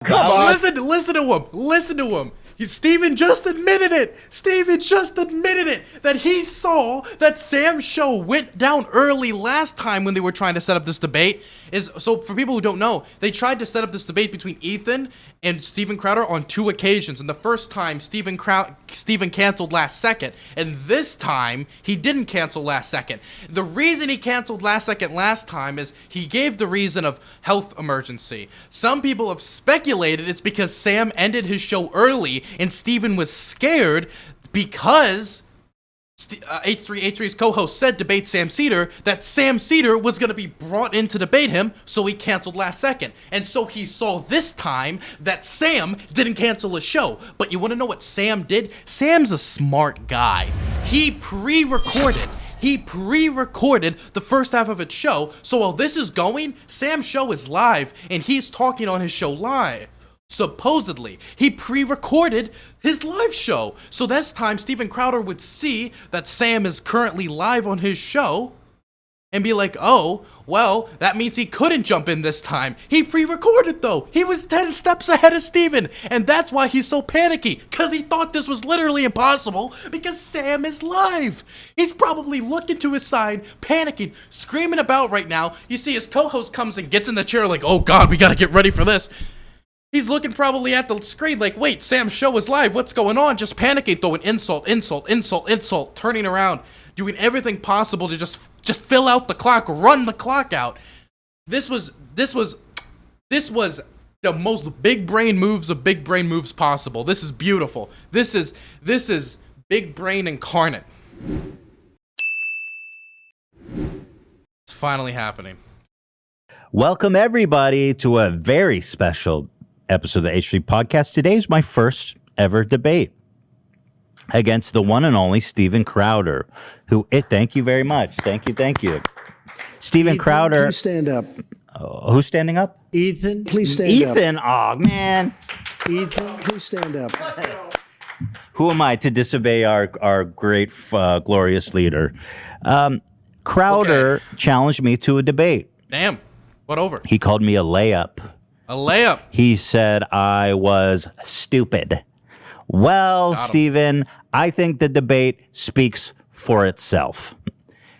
Come on. Listen to him. Listen to him. Steven just admitted it. Steven just admitted it. That he saw that Sam's show went down early last time when they were trying to set up this debate. So for people who don't know, they tried to set up this debate between Ethan and Steven Crowder on 2 occasions. And the first time, Steven canceled last second. And this time, he didn't cancel last second. The reason he canceled last second last time is he gave the reason of health emergency. Some people have speculated it's because Sam ended his show early and Steven was scared because H3's co-host said debate Sam Seder that Sam Seder was going to be brought in to debate him, so he canceled last second. And so he saw this time that Sam didn't cancel his show. But you want to know what Sam did? Sam's a smart guy. He pre-recorded the first half of its show, so while this is going, Sam's show is live, and he's talking on his show live. Supposedly, he pre-recorded his live show. So this time, Steven Crowder would see that Sam is currently live on his show and be like, oh, well, that means he couldn't jump in this time. He pre-recorded, though. He was 10 steps ahead of Steven. And that's why he's so panicky, because he thought this was literally impossible because Sam is live. He's probably looking to his side, panicking, screaming about right now. You see his co-host comes and gets in the chair like, oh, God, we got to get ready for this. He's looking probably at the screen like, wait, Sam's show is live. What's going on? Just panicking, throwing insult, turning around, doing everything possible to just fill out the clock, run the clock out. This was the most big brain moves of big brain moves possible. This is beautiful. This is big brain incarnate. It's finally happening. Welcome everybody to a very special episode of the H3 podcast. Today is my first ever debate against the one and only Steven Crowder, thank you very much. Thank you. Steven Crowder. Please stand up. Who's standing up? Ethan, please stand up. Ethan, oh man. Ethan, please stand up. Who am I to disobey our great, glorious leader? Crowder challenged me to a debate. Damn. What over? He called me a layup. A layup. He said I was stupid. Well, Steven, I think the debate speaks for itself.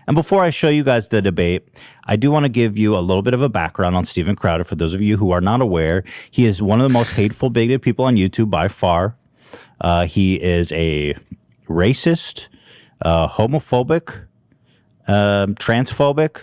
And before I show you guys the debate, I do want to give you a little bit of a background on Steven Crowder. For those of you who are not aware, he is one of the most hateful, bigoted people on YouTube by far. He is a racist, homophobic, transphobic,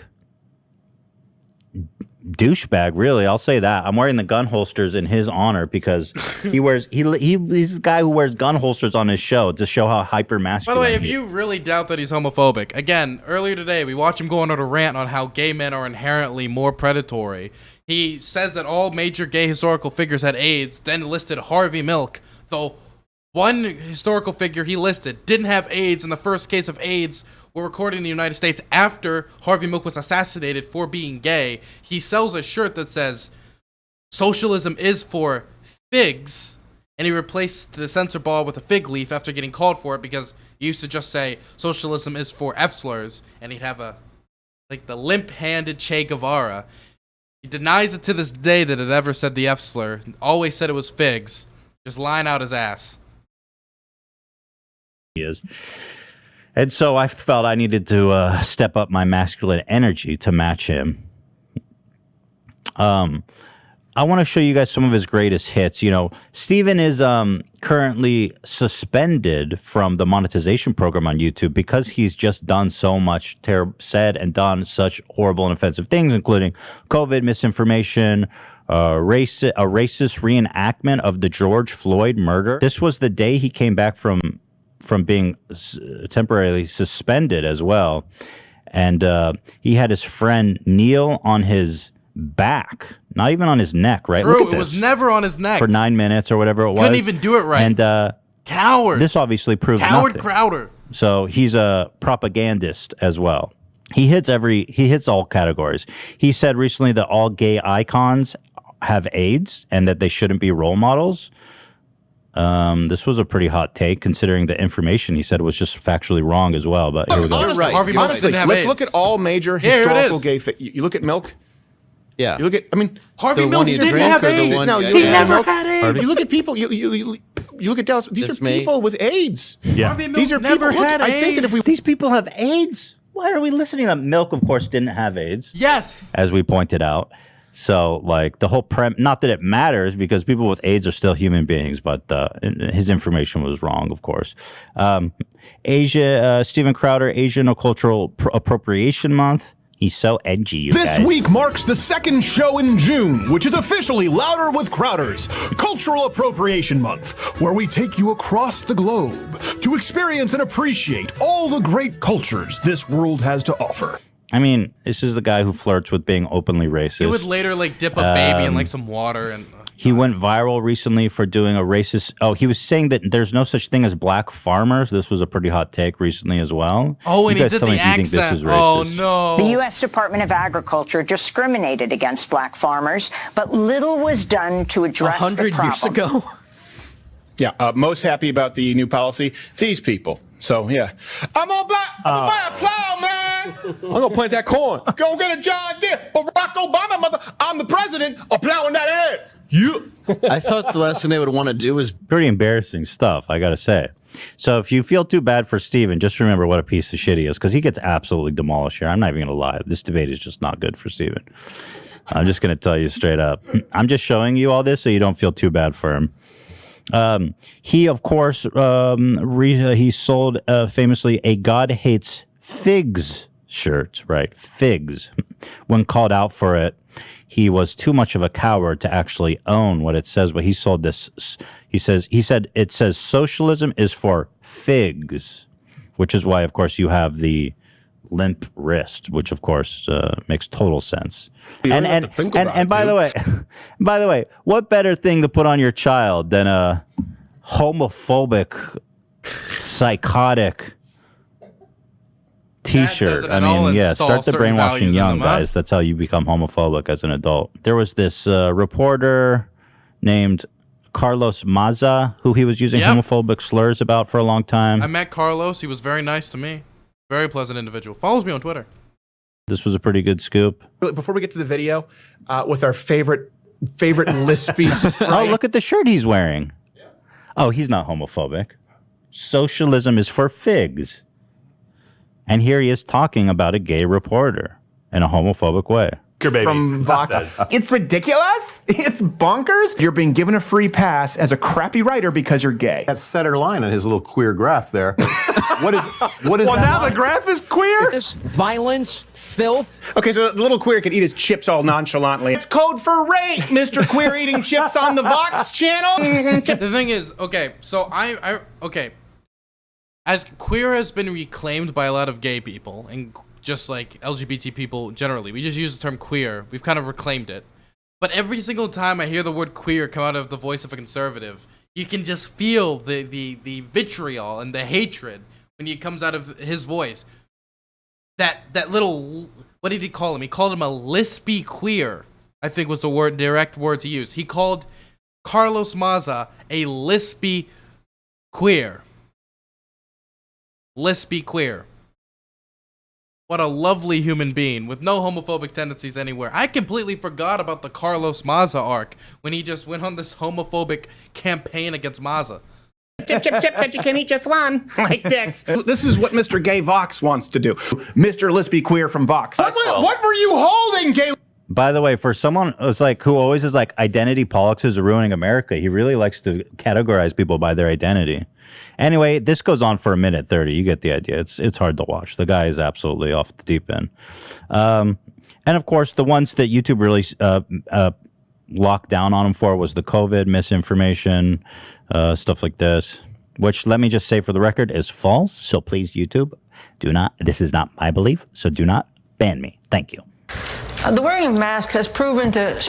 douchebag, really. I'll say that. I'm wearing the gun holsters in his honor because he's a guy who wears gun holsters on his show to show how hyper masculine. By the way, if you really doubt that he's homophobic, again, earlier today we watched him go on a rant on how gay men are inherently more predatory. He says that all major gay historical figures had AIDS, then listed Harvey Milk, though one historical figure he listed didn't have AIDS, and the first case of AIDS were recorded in the United States after Harvey Milk was assassinated for being gay. He sells a shirt that says, socialism is for figs, and he replaced the censor ball with a fig leaf after getting called for it because he used to just say, socialism is for F-slurs, and he'd have the limp-handed Che Guevara. He denies it to this day that it ever said the F-slur, always said it was figs, just lying out his ass. He is. And so I felt I needed to step up my masculine energy to match him. I want to show you guys some of his greatest hits. You know, Steven is currently suspended from the monetization program on YouTube because he's just done so much, said and done such horrible and offensive things, including COVID, misinformation, a racist reenactment of the George Floyd murder. This was the day he came back from being temporarily suspended as well. And he had his friend kneel on his back, not even on his neck, right? True, it was never on his neck. For 9 minutes or whatever it was. Couldn't even do it right. And coward. This obviously proves Coward nothing. Crowder. So he's a propagandist as well. He hits all categories. He said recently that all gay icons have AIDS and that they shouldn't be role models. This was a pretty hot take, considering the information he said was just factually wrong as well. But here we go. Honestly, Harvey Milk didn't have let's AIDS. look at all major historical gay. You look at Milk. Yeah. You look at, I mean, Harvey The Milk one you didn't drink have or the AIDS. one- no, yeah, you He look at never Milk- had AIDS. You look at people. You look at Dallas. These That's are me. people with AIDS. Yeah. Harvey Milk These are never people. Look, had I think that if we AIDS. These people have AIDS. Why are we listening to that? Milk, of course, didn't have AIDS, Yes. as we pointed out. So, like, the whole not that it matters because people with AIDS are still human beings, but his information was wrong, of course. Steven Crowder, Asian Cultural Appropriation Month. He's so edgy, you This guys. week marks the second show in June, which is officially Louder with Crowders, Cultural Appropriation Month, where we take you across the globe to experience and appreciate all the great cultures this world has to offer. I mean, this is the guy who flirts with being openly racist. He would later like dip a baby in like some water and. He went viral recently for doing a racist. Oh, he was saying that there's no such thing as black farmers. This was a pretty hot take recently as well. Oh, and You he guys did tell the me if you think this accent. is Oh racist. no. The U.S. Department of Agriculture discriminated against black farmers, but little was done to address the 100 problem. years ago. Yeah, most happy about the new policy. These people. So yeah, I'm gonna buy a plow, man. I'm gonna plant that corn. Go get a John Deere. Barack Obama, mother. I'm the president. I'm plowing that head. You. I thought the last thing they would want to do is Pretty embarrassing stuff, I gotta say. So if you feel too bad for Steven, just remember what a piece of shit he is, because he gets absolutely demolished here. I'm not even gonna lie. This debate is just not good for Steven. I'm just gonna tell you straight up. I'm just showing you all this so you don't feel too bad for him. He, of course, he sold famously a God Hates Figs shirt, right? Figs. When called out for it, he was too much of a coward to actually own what it says. But he sold this. He said it says socialism is for figs, which is why, of course, you have the limp wrist, which of course makes total sense. don't have to think about it, by the way, what better thing to put on your child than a homophobic, psychotic T-shirt? doesn't I at all mean, yeah, install start the certain brainwashing values in young them, huh? guys. That's how you become homophobic as an adult. There was this reporter named Carlos Maza, who he was using Yep. homophobic slurs about for a long time. I met Carlos. He was very nice to me. Very pleasant individual. Follows me on Twitter. This was a pretty good scoop. Before we get to the video, with our favorite lispy. Oh, look at the shirt he's wearing. Oh, he's not homophobic. Socialism is for figs. And here he is talking about a gay reporter in a homophobic way. From Vox. It's ridiculous. It's bonkers. You're being given a free pass as a crappy writer because you're gay. That center line on his little queer graph there. What is Well, that now line? the graph is queer. Violence, filth. Okay, so the little queer can eat his chips all nonchalantly. It's code for rape, Mr. Queer eating chips on the Vox channel. The thing is, okay, so okay. As queer has been reclaimed by a lot of gay people and just like LGBT people generally, we just use the term queer. We've kind of reclaimed it. But every single time I hear the word queer come out of the voice of a conservative, you can just feel the vitriol and the hatred when it comes out of his voice. That little, what did he call him? He called him a lispy queer, I think was the direct words he used. He called Carlos Maza a lispy queer. Lispy queer. What a lovely human being with no homophobic tendencies anywhere. I completely forgot about the Carlos Maza arc when he just went on this homophobic campaign against Maza. Chip, chip, chip, but you can eat just one. Like dicks. This is what Mr. Gay Vox wants to do. Mr. Lispy Queer from Vox. What were you holding, Gay? By the way, for someone who's like who always is like identity politics are ruining America, he really likes to categorize people by their identity. Anyway, this goes on for a minute 30. You get the idea. It's hard to watch. The guy is absolutely off the deep end. And of course, the ones that YouTube really locked down on him for was the COVID misinformation, stuff like this. Which, let me just say for the record, is false. So please, YouTube, do not. This is not my belief. So do not ban me. Thank you. The wearing of masks has proven to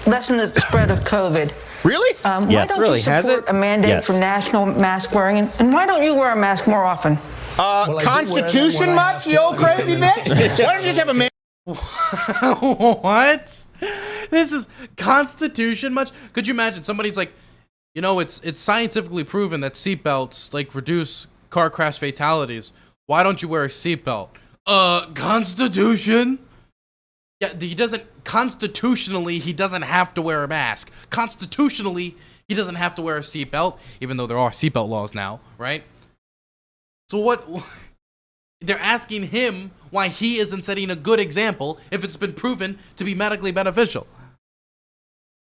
lessen the spread of COVID. Really? Why Yes. don't Really, you has support it? a mandate Yes. for national mask wearing? And why don't you wear a mask more often? Constitution much, you old crazy bitch? Why don't you just have a man? What? This is Constitution much? Could you imagine somebody's like, you know, it's scientifically proven that seatbelts like reduce car crash fatalities. Why don't you wear a seatbelt? Constitution? Yeah, he doesn't, constitutionally, he doesn't have to wear a mask. Constitutionally, he doesn't have to wear a seatbelt, even though there are seatbelt laws now, right? So what, they're asking him why he isn't setting a good example if it's been proven to be medically beneficial.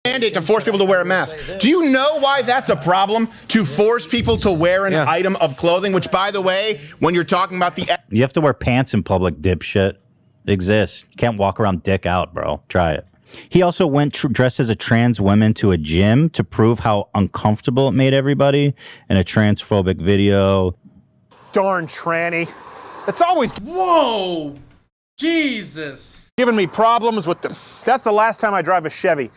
Mandate to force people to wear a mask. Do you know why that's a problem? To force people to wear an item of clothing, which, by the way, when you're talking about the... You have to wear pants in public, dipshit. It exists. You can't walk around dick out, bro. Try it. He also went dressed as a trans woman to a gym to prove how uncomfortable it made everybody in a transphobic video. Darn tranny. It's always... Whoa! Jesus! Giving me problems with the... That's the last time I drive a Chevy.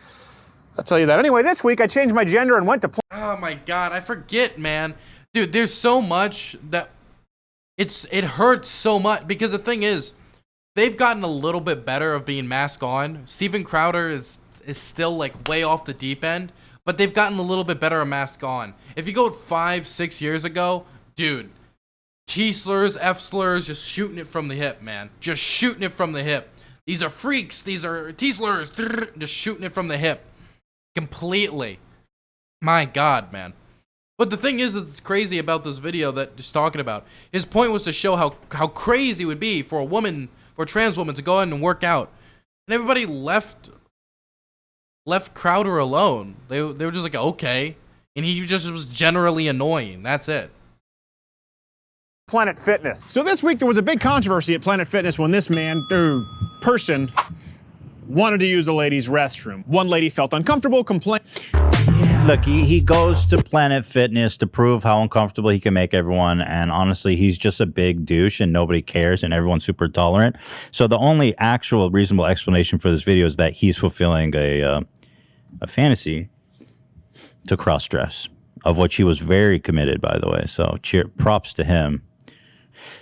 I'll tell you that. Anyway, this week I changed my gender and went to... Oh my god, I forget, man. Dude, there's so much that... It hurts so much, because the thing is, they've gotten a little bit better of being mask on. Steven Crowder is still like way off the deep end, but they've gotten a little bit better of mask on. If you go 5-6 years ago, dude, T slurs, F slurs, just shooting it from the hip, man. Just shooting it from the hip. These are freaks, these are T slurs, just shooting it from the hip. Completely. My god, man. But the thing is that's crazy about this video that he's talking about. His point was to show how crazy it would be for a trans woman to go in and work out. And everybody left Crowder alone. They were just like, okay. And he just was generally annoying. That's it. Planet Fitness. So this week there was a big controversy at Planet Fitness when this person wanted to use the ladies' restroom. One lady felt uncomfortable, complained. Look, he goes to Planet Fitness to prove how uncomfortable he can make everyone, and honestly, he's just a big douche, and nobody cares, and everyone's super tolerant. So the only actual reasonable explanation for this video is that he's fulfilling a fantasy to cross-dress, of which he was very committed, by the way. So props to him.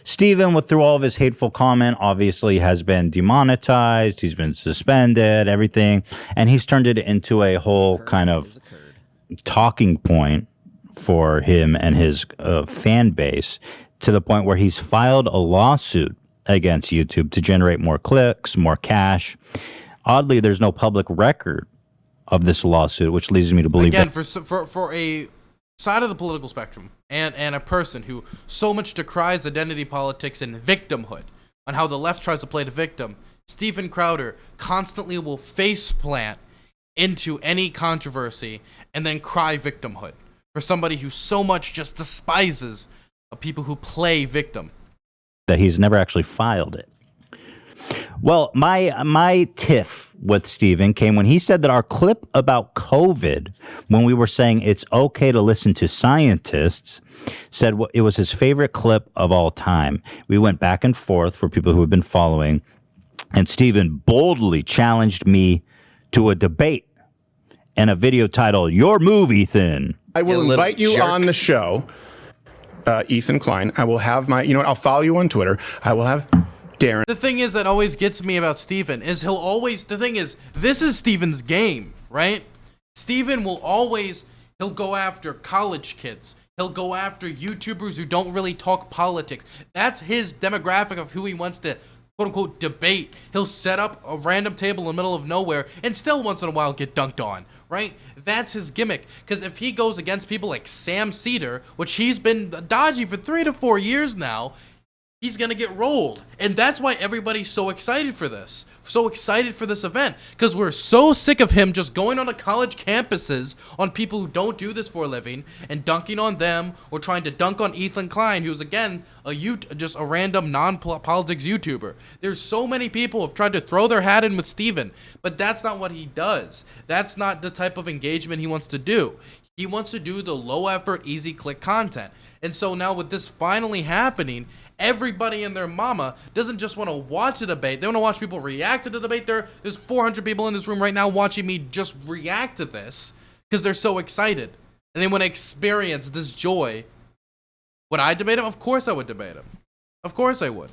Steven, through all of his hateful comment, obviously has been demonetized. He's been suspended, everything. And he's turned it into a whole kind of talking point for him and his fan base, to the point where he's filed a lawsuit against YouTube to generate more clicks, more cash. Oddly, there's no public record of this lawsuit, which leads me to believe again, for a side of the political spectrum and a person who so much decries identity politics and victimhood, on how the left tries to play the victim, Steven Crowder constantly will faceplant into any controversy and then cry victimhood for somebody who so much just despises people who play victim. That he's never actually filed it. Well, my tiff with Steven came when he said that our clip about COVID, when we were saying it's okay to listen to scientists, said it was his favorite clip of all time. We went back and forth for people who have been following, and Steven boldly challenged me to a debate in a video titled "Your Move, Ethan." I will invite you on the show, Ethan Klein. I will have I'll follow you on Twitter. I will have Darren. The thing is that always gets me about Steven is the thing is, this is Steven's game, right? Steven he'll go after college kids. He'll go after YouTubers who don't really talk politics. That's his demographic of who he wants to quote unquote debate. He'll set up a random table in the middle of nowhere and still once in a while get dunked on, right? That's his gimmick. Because if he goes against people like Sam Seder, which he's been dodgy for 3 to 4 years now, he's gonna get rolled. And that's why everybody's so excited for this. So excited for this event. Because we're so sick of him just going on to college campuses on people who don't do this for a living and dunking on them, or trying to dunk on Ethan Klein, who's again just a random non-politics YouTuber. There's so many people who have tried to throw their hat in with Steven, but that's not what he does. That's not the type of engagement he wants to do. He wants to do the low effort, easy click content. And so now with this finally happening, everybody and their mama doesn't just want to watch a debate. They want to watch people react to the debate. There's 400 people in this room right now watching me just react to this because they're so excited. And they want to experience this joy. Would I debate him? Of course I would debate him. Of course I would.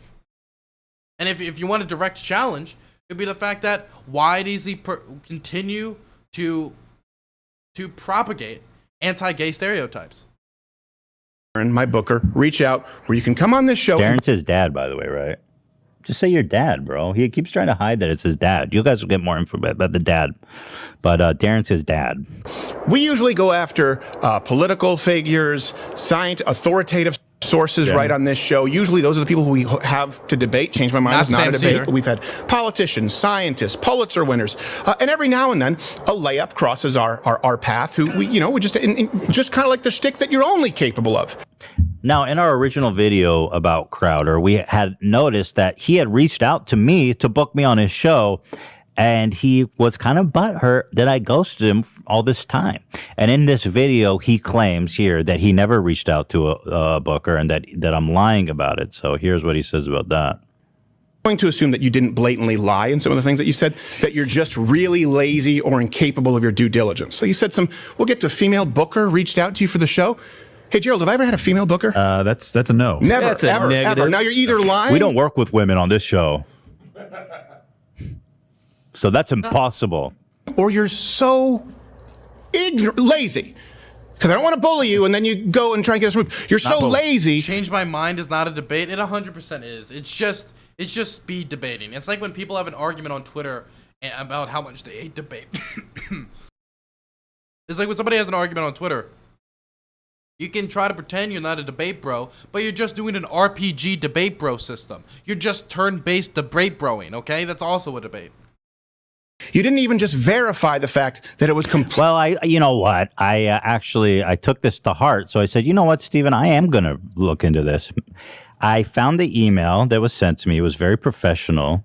And if you want a direct challenge, it would be the fact that why does he continue to propagate anti-gay stereotypes? My booker, reach out where you can come on this show. Darren's his dad, by the way, right? Just say your dad, bro. He keeps trying to hide that it's his dad. You guys will get more info about the dad. But Darren's his dad. We usually go after political figures, authoritative sources right on this show. Usually those are the people who we have to debate. Change My Mind is not a debate, but we've had politicians, scientists, Pulitzer winners, and every now and then a layup crosses our path who we just kind of like the shtick that you're only capable of. Now, in our original video about Crowder, we had noticed that he had reached out to me to book me on his show, and he was kind of butthurt that I ghosted him all this time. And in this video, he claims here that he never reached out to a booker and that I'm lying about it. So here's what he says about that. I'm going to assume that you didn't blatantly lie in some of the things that you said, that you're just really lazy or incapable of your due diligence. So you said we'll get to a female booker reached out to you for the show. Hey, Gerald, have I ever had a female booker? That's a no. Never, That's a ever. Now you're either lying. We don't work with women on this show. So that's impossible. Or you're so lazy. Because I don't want to bully you, and then you go and try and get us removed. You're so lazy. Change My Mind is not a debate. It 100% is. It's just speed debating. It's like when people have an argument on Twitter about how much they hate debate. It's like when somebody has an argument on Twitter. You can try to pretend you're not a debate bro, but you're just doing an RPG debate bro system. You're just turn-based debate broing, okay? That's also a debate. You didn't even just verify the fact that it was complete. Well, you know what? I took this to heart. So I said, you know what, Steven, I am going to look into this. I found the email that was sent to me. It was very professional.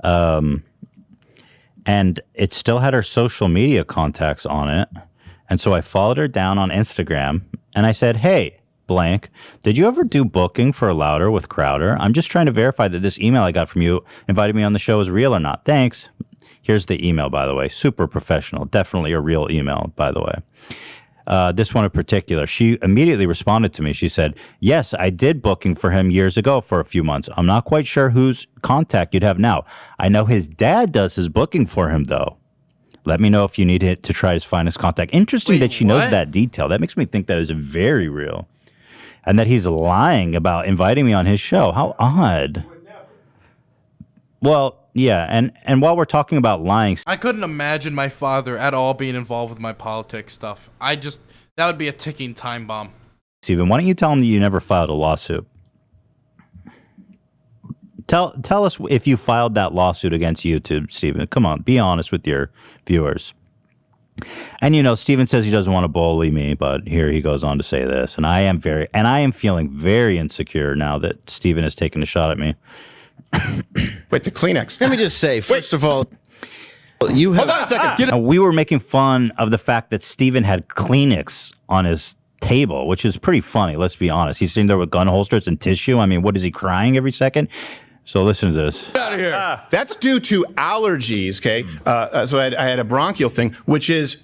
And it still had her social media contacts on it. And so I followed her down on Instagram and I said, hey, blank, did you ever do booking for Louder with Crowder? I'm just trying to verify that this email I got from you inviting me on the show is real or not. Thanks. Here's the email, by the way. Super professional. Definitely a real email, by the way. This one in particular, she immediately responded to me. She said, yes, I did booking for him years ago for a few months. I'm not quite sure whose contact you'd have now. I know his dad does his booking for him, though. Let me know if you need it to try to find his contact. Interesting that she knows that detail. That makes me think that is very real. And that he's lying about inviting me on his show. How odd. Well, yeah, and while we're talking about lying... I couldn't imagine my father at all being involved with my politics stuff. That would be a ticking time bomb. Steven, why don't you tell him that you never filed a lawsuit? Tell us if you filed that lawsuit against YouTube, Steven. Come on, be honest with your viewers. And you know, Steven says he doesn't want to bully me, but here he goes on to say this, and I am feeling very insecure now that Steven has taken a shot at me. Wait, the Kleenex. Let me just say, first of all, you have... Hold on a second. We were making fun of the fact that Steven had Kleenex on his table, which is pretty funny, let's be honest. He's sitting there with gun holsters and tissue. I mean, what is he, crying every second? So listen to this. Get out of here. That's due to allergies, okay? So I had a bronchial thing, which is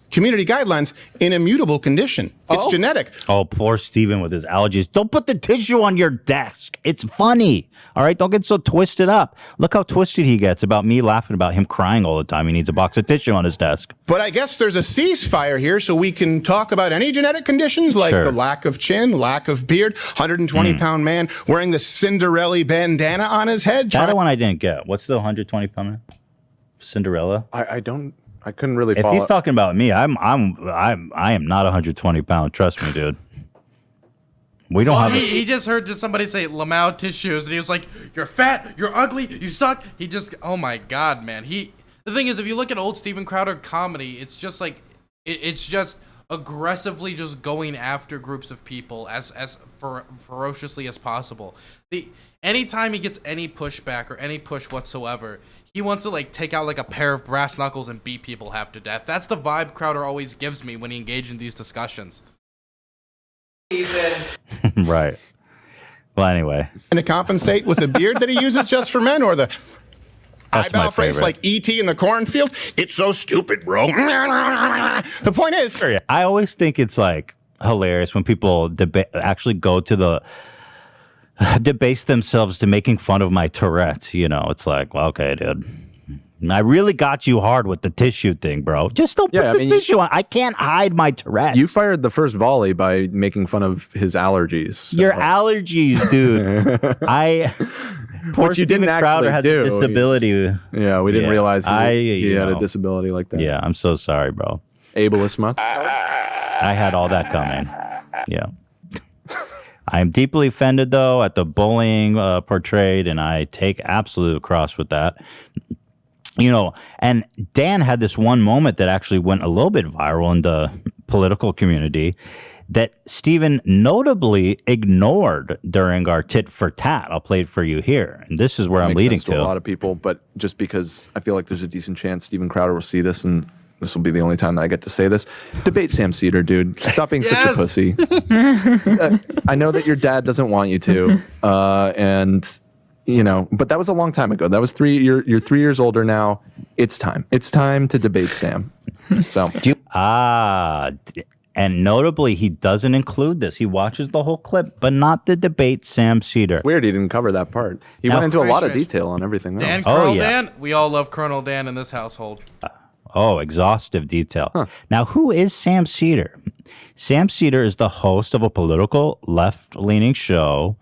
community guidelines in a mutable condition. It's genetic. Oh, poor Steven with his allergies. Don't put the tissue on your desk. It's funny. All right, don't get so twisted up. Look how twisted he gets about me laughing about him crying all the time. He needs a box of tissue on his desk. But I guess there's a ceasefire here, so we can talk about any genetic conditions like the lack of chin, lack of beard, 120-pound man wearing the Cinderella bandana on his head. That one I didn't get. What's the 120-pound man? Cinderella? I couldn't really follow. If he's talking about me, I am not 120 pounds. Trust me, dude. We don't have. He just heard somebody say Lamau tissues, and he was like, "You're fat, you're ugly, you suck." He just, oh my god, man. The thing is, if you look at old Steven Crowder comedy, it's just like, it's just aggressively just going after groups of people as ferociously as possible. Anytime he gets any pushback or any push whatsoever, he wants to like take out like a pair of brass knuckles and beat people half to death. That's the vibe Crowder always gives me when he engages in these discussions. Ethan. Right. Well, anyway. And to compensate with the beard that he uses just for men, or the That's eyebrow phrase like E.T. in the cornfield? It's so stupid, bro. The point is, I always think it's like hilarious when people actually go to the debase themselves to making fun of my Tourette's. You know, it's like, well, okay, dude. I really got you hard with the tissue thing, bro. Just don't put the tissue on. I can't hide my Tourette's. You fired the first volley by making fun of his allergies. So. Your allergies, dude. Poor Which you Steven didn't Crowder has actually a do. disability. Yeah, we didn't realize he had a know. disability like that. Yeah, I'm so sorry, bro. Ableist much? I had all that coming. Yeah. I'm deeply offended, though, at the bullying portrayed, and I take absolute cross with that. You know, and Dan had this one moment that actually went a little bit viral in the political community that Steven notably ignored during our tit for tat. I'll play it for you here. And this is where I'm leading to a lot of people, but just because I feel like there's a decent chance Steven Crowder will see this, and this will be the only time that I get to say this. Debate Sam Seder, dude. Stop being such a pussy. I know that your dad doesn't want you to, and you know, but that was a long time ago. That was you're 3 years older now. It's time. It's time to debate Sam. So and notably, he doesn't include this. He watches the whole clip, but not the debate Sam Seder. Weird, he didn't cover that part. He went into a lot of detail on everything else. Colonel Dan, we all love Colonel Dan in this household. Exhaustive detail. Now, who is Sam Seder? Sam Seder is the host of a political left-leaning show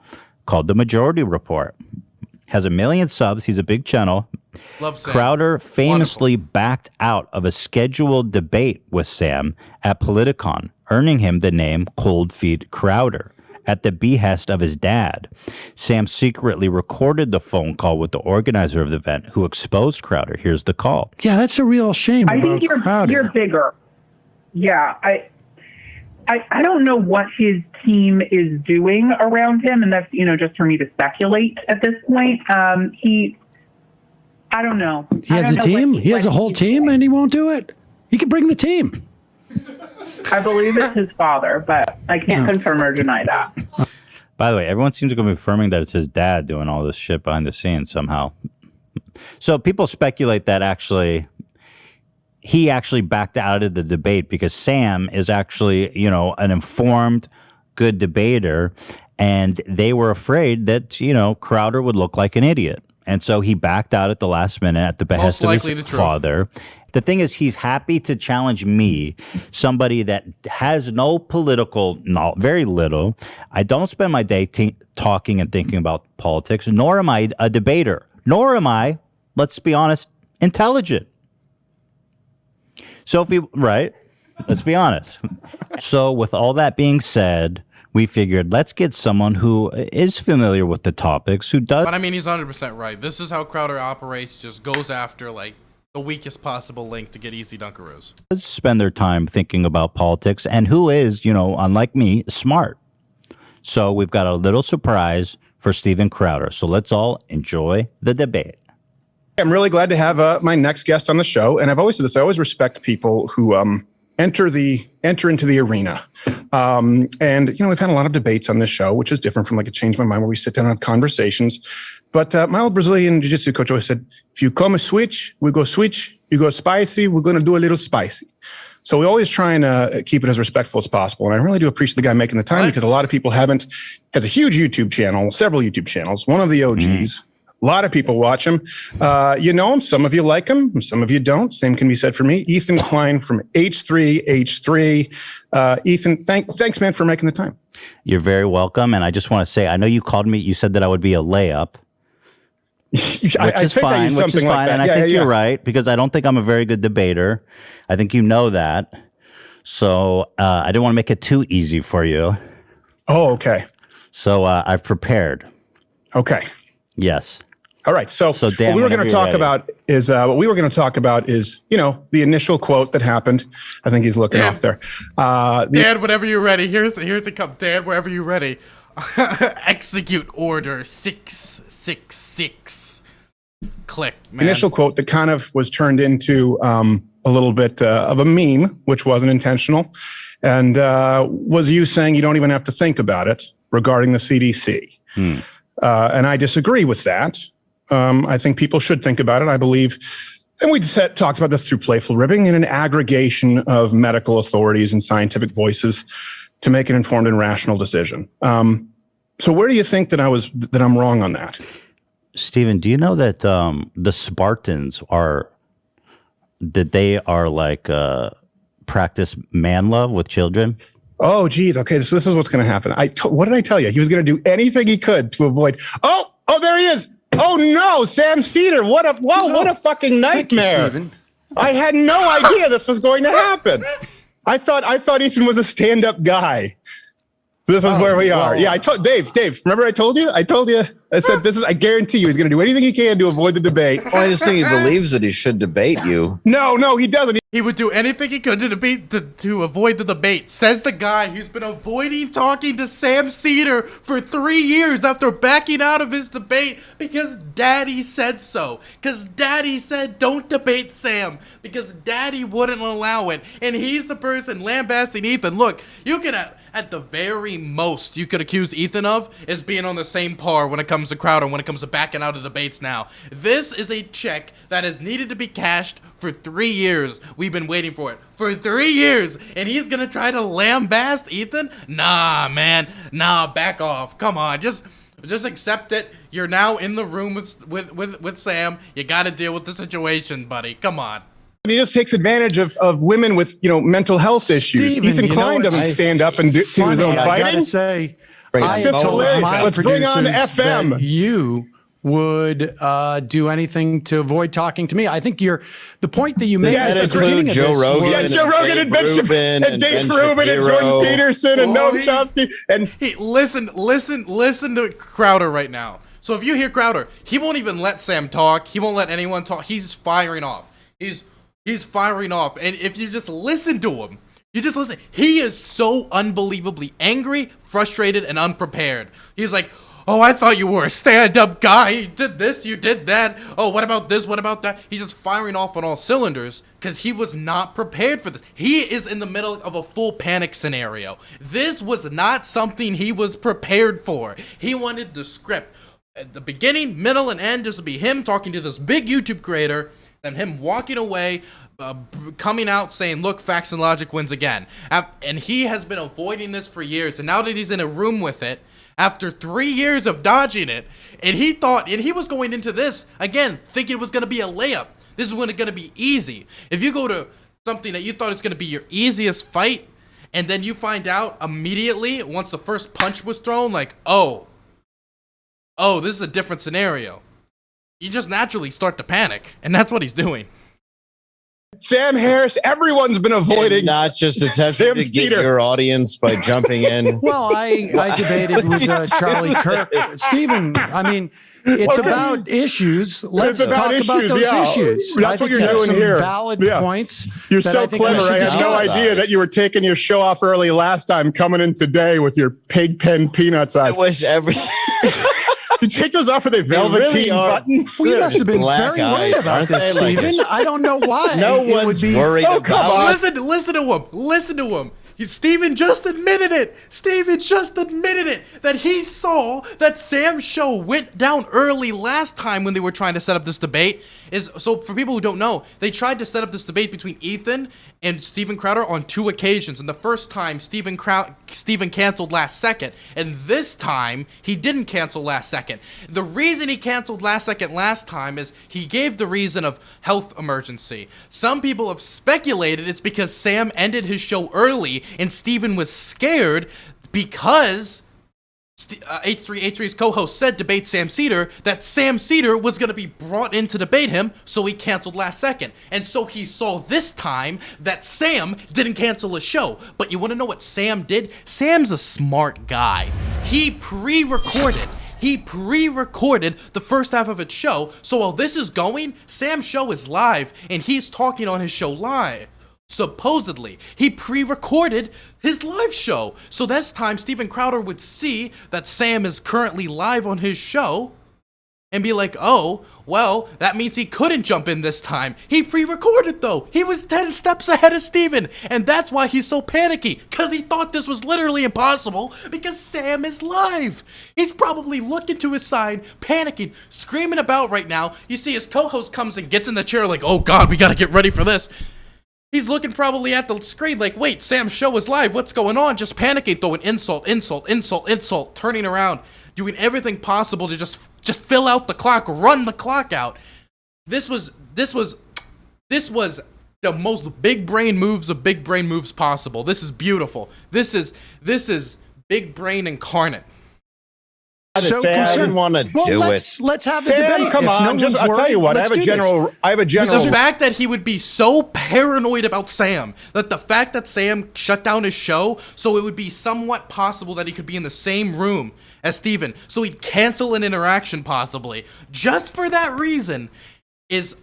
called The Majority Report. Has 1 million subs. He's a big channel. Love Sam. Crowder famously backed out of a scheduled debate with Sam at Politicon, earning him the name Cold Feet Crowder at the behest of his dad. Sam secretly recorded the phone call with the organizer of the event, who exposed Crowder. Here's the call. Yeah, that's a real shame. I think you're bigger. Yeah, I don't know what his team is doing around him, and that's just for me to speculate at this point. I don't know. He has a team. He has a whole team, and he won't do it. He could bring the team. I believe it's his father, but I can't confirm or deny that. By the way, everyone seems to be affirming that it's his dad doing all this shit behind the scenes somehow. So people speculate that he actually backed out of the debate because Sam is actually, an informed, good debater, and they were afraid that, Crowder would look like an idiot. And so he backed out at the last minute at the behest of his father. The thing is, he's happy to challenge me, somebody that has no political knowledge, very little. I don't spend my day talking and thinking about politics, nor am I a debater, nor am I, let's be honest, intelligent. So let's be honest. So with all that being said, we figured let's get someone who is familiar with the topics, who does. But I mean, he's 100% right. This is how Crowder operates, just goes after the weakest possible link to get easy dunkaroos. Spend their time thinking about politics, and who is, unlike me, smart. So we've got a little surprise for Steven Crowder. So let's all enjoy the debate. I'm really glad to have my next guest on the show, and I've always said this. I always respect people who enter into the arena. And we've had a lot of debates on this show, which is different from a Change My Mind, where we sit down and have conversations. But my old Brazilian jiu-jitsu coach always said, if you come a switch, we go switch. You go spicy, we're going to do a little spicy. So we always try and keep it as respectful as possible. And I really do appreciate the guy making the time, because a lot of people has a huge YouTube channel, several YouTube channels, one of the OGs. A lot of people watch him. You know him. Some of you like him. Some of you don't. Same can be said for me. Ethan Klein from H3H3. Ethan, thanks, man, for making the time. You're very welcome. And I just want to say, I know you called me. You said that I would be a layup. I think I used something like that. And I think you're right, because I don't think I'm a very good debater. I think you know that. So I didn't want to make it too easy for you. Oh, okay. So I've prepared. Okay. Yes. All right. So Dan, what we were going to talk about is the initial quote that happened. I think he's looking off there. Dan, whenever you're ready. Here's it come. Dan, wherever you're ready. Execute order 666. Click, man. Initial quote that kind of was turned into a little bit of a meme, which wasn't intentional, and was you saying you don't even have to think about it regarding the CDC. And I disagree with that. I think people should think about it. I believe, and we talked about this through Playful Ribbing, in an aggregation of medical authorities and scientific voices to make an informed and rational decision. So where do you think that I'm wrong on that? Steven, do you know that the Spartans are practice man love with children? Oh, geez. Okay, so this is what's going to happen. What did I tell you? He was going to do anything he could to avoid. Oh, there he is. Oh no, Sam Seder! What a fucking nightmare! Steven. I had no idea this was going to happen. I thought Ethan was a stand-up guy. This is where we are. Yeah, I told Dave. Remember I told you? I said this is. I guarantee you, he's going to do anything he can to avoid the debate. Well, I just think he believes that he should debate you. No, he doesn't. He would do anything he could to avoid the debate. Says the guy who's been avoiding talking to Sam Seder for 3 years after backing out of his debate because Daddy said so. Because Daddy said don't debate Sam. Because Daddy wouldn't allow it. And he's the person lambasting Ethan. Look, you can at the very most you could accuse Ethan of is being on the same par when it comes to Crowder, when it comes to backing out of debates now. This is a check that has needed to be cashed for 3 years. We've been waiting for it for 3 years, and he's gonna try to lambast Ethan? Nah, man. Nah, back off. Come on, just accept it. You're now in the room with Sam. You gotta deal with the situation, buddy. Come on. He just takes advantage of women with mental health issues. Steven, Ethan Klein doesn't stand up and do his own I fighting. gotta say, It's just hilarious. my Let's bring on producers FM. that you would do anything to avoid talking to me. I think the point that you made Yes, at the beginning of Joe this Rogan. was- Yeah, Joe Rogan and Ben Shapiro and Dave Rubin and Jordan Peterson and Noam Chomsky and Listen to Crowder right now. So if you hear Crowder, he won't even let Sam talk. He won't let anyone talk. He's firing off. He's firing off. And if you just listen to him, he is so unbelievably angry, frustrated, and unprepared. He's like, oh, I thought you were a stand-up guy. You did this, you did that. Oh, what about this, what about that? He's just firing off on all cylinders because he was not prepared for this. He is in the middle of a full panic scenario. This was not something he was prepared for. He wanted the script. At the beginning, middle, and end just to be him talking to this big YouTube creator, and him walking away, coming out saying, look, facts and logic wins again. And he has been avoiding this for years, and now that he's in a room with it, after 3 years of dodging it, and he was going into this, again, thinking it was going to be a layup. This is going to be easy. If you go to something that you thought is going to be your easiest fight, and then you find out immediately, once the first punch was thrown, like, oh, this is a different scenario. You just naturally start to panic, and that's what he's doing. Sam Harris, everyone's been avoiding. And not just attempting to get your audience by jumping in. Well, I debated with Charlie Kirk. Steven, I mean, it's about issues. Let's talk about those issues. That's what you're doing here. Valid points. You're so clever. I had no idea that you were taking your show off early last time, coming in today with your pig pen peanuts eyes. I wish everything. You take those off with a velveteen buttons. We must have been very worried about this, Steven. I don't know why. No one's worried about it. Listen to him. Steven just admitted it. That he saw that Sam's show went down early last time when they were trying to set up this debate. So for people who don't know, they tried to set up this debate between Ethan and Steven Crowder on 2 occasions. And the first time, Steven canceled last second. And this time, he didn't cancel last second. The reason he canceled last second last time is he gave the reason of health emergency. Some people have speculated it's because Sam ended his show early and Steven was scared because H3's co-host said debate Sam Seder that Sam Seder was going to be brought in to debate him, so he canceled last second. And so he saw this time that Sam didn't cancel a show. But you want to know what Sam did? Sam's a smart guy. He pre-recorded the first half of its show, so while this is going, Sam's show is live, and he's talking on his show live. Supposedly, he pre-recorded his live show. So this time, Steven Crowder would see that Sam is currently live on his show and be like, oh, well, that means he couldn't jump in this time. He pre-recorded, though. He was 10 steps ahead of Steven. And that's why he's so panicky, because he thought this was literally impossible because Sam is live. He's probably looking to his side, panicking, screaming about right now. You see his co-host comes and gets in the chair like, oh, God, we got to get ready for this. He's looking probably at the screen like, wait, Sam's show is live. What's going on? Just panicking, throwing insult, turning around, doing everything possible to just fill out the clock, run the clock out. This was the most big brain moves possible. This is beautiful. This is big brain incarnate. so say I concerned. didn't want to do it. Let's have a Sam, debate. come If on. no one's I'll tell worried, you what. I let's have a do general. The fact that he would be so paranoid about Sam, that the fact that Sam shut down his show, so it would be somewhat possible that he could be in the same room as Steven, so he'd cancel an interaction possibly, just for that reason, is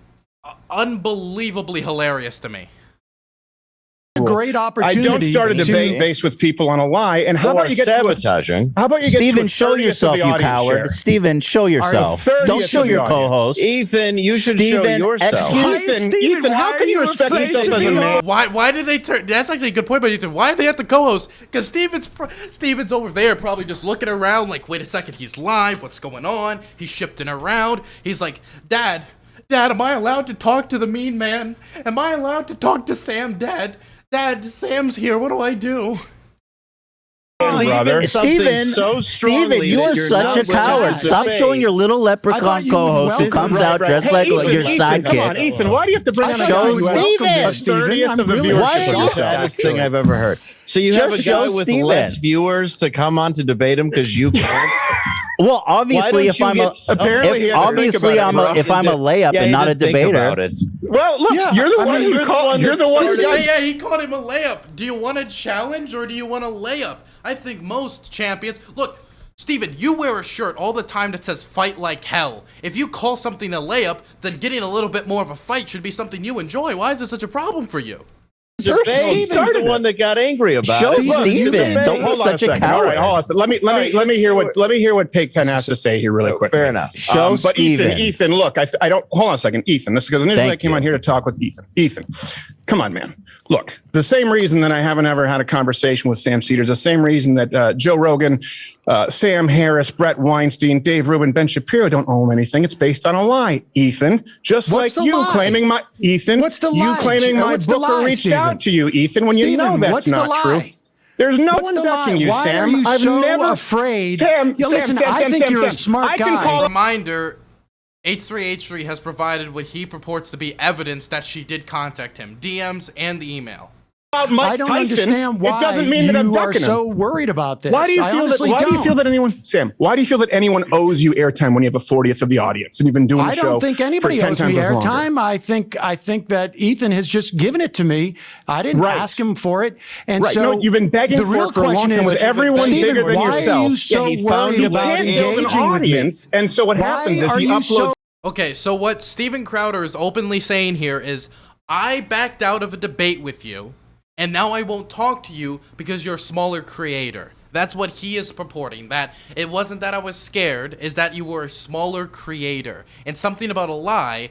unbelievably hilarious to me. A great opportunity. I don't start a debate based with people on a lie. And how about you get sabotaging? How about you get Steven, to show yourself, you coward. Steven, show yourself. Don't show your co-host. Ethan, you should show yourself. Ethan, how can you respect yourself as a man? Why did they turn? That's actually a good point by Ethan. Why do they have to co-host? Because Steven's over there probably just looking around like, wait a second, he's live. What's going on? He's shifting around. He's like, Dad, am I allowed to talk to the mean man? Am I allowed to talk to Sam, Dad, Sam's here. What do I do? Brother. Steven, you are such a coward. Stop showing your little leprechaun co-host who comes out dressed like your sidekick. Come on, Ethan, why do you have to bring on a guy who has 30th of the viewership? That's the saddest thing I've ever heard. So you have a guy with less viewers to come on to debate him because you can't? Well, obviously, if I'm a layup and not a debater. Well, look, you're the one who called. You're the one. Yeah, he called him a layup. Do you want a challenge or do you want a layup? I think most champions. Look, Steven, you wear a shirt all the time that says "Fight like hell." If you call something a layup, then getting a little bit more of a fight should be something you enjoy. Why is this such a problem for you? He's the one that got angry about Show it. Steven. Don't be such a coward. All right, hold on. Let me hear what Pigpen has to say here really quick. Fair enough. Show but Steven. Ethan, look, I don't. Hold on a second, Ethan. This is because initially I came on here to talk with Ethan. Ethan, come on, man. Look, the same reason that I haven't ever had a conversation with Sam Seder is the same reason that Joe Rogan, Sam Harris, Brett Weinstein, Dave Rubin, Ben Shapiro don't own anything. It's based on a lie, Ethan. Just What's like the you lie? claiming my Ethan. What's the you lie? claiming my What's the booker lie, reached Steven? out to you, Ethan, when you Steven, know that's what's the not lie? true. There's no What's one the ducking lie? you, Why Sam. are you I've so never afraid? Sam, Yo, listen, I think you're a smart I guy. can call Reminder, H3H3 has provided what he purports to be evidence that she did contact him, DMs and the email. Mike I don't Tyson, understand why it doesn't mean that I'm you are ducking him. so worried about this. Why do you I feel that? honestly Why do you don't. feel that anyone, Sam? Why do you feel that anyone owes you airtime when you have a 40th of the audience and you've been doing the I show? don't think anybody for 10 owes me times as longer? airtime. I think that Ethan has just given it to me. I didn't ask him for it, and Right. so No, you've been begging the for real it for a long question time is, with everyone Steven, bigger than why yourself. Are you so he worried about can't build an engaging with me? audience, and so what happens is he uploads. Okay, so what Steven Crowder is openly saying here is, I backed out of a debate with you, and now I won't talk to you because you're a smaller creator. That's what he is purporting. That it wasn't that I was scared, is that you were a smaller creator. And something about a lie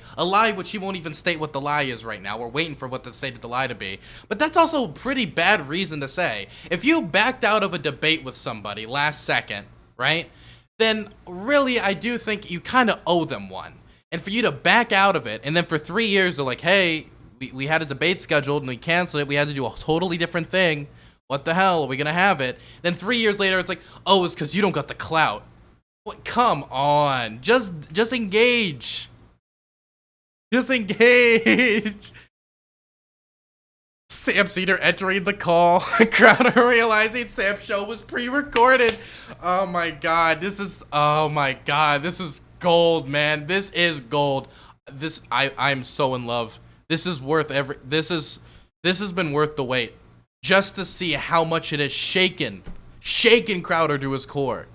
which he won't even state what the lie is right now. We're waiting for what the state of the lie to be. But that's also a pretty bad reason to say. If you backed out of a debate with somebody last second, right? Then really I do think you kind of owe them one. And for you to back out of it, and then for 3 years they're like, hey, we had a debate scheduled and we canceled it. We had to do a totally different thing. What the hell? Are we going to have it? Then 3 years later, it's like, oh, it's because you don't got the clout. What? Come on. Just engage. Just engage. Sam Seder entering the call. Crowder realizing Sam's show was pre-recorded. Oh my God. This is gold, man. This is gold. I'm so in love. This is worth this has been worth the wait, just to see how much it has shaken Crowder to his core.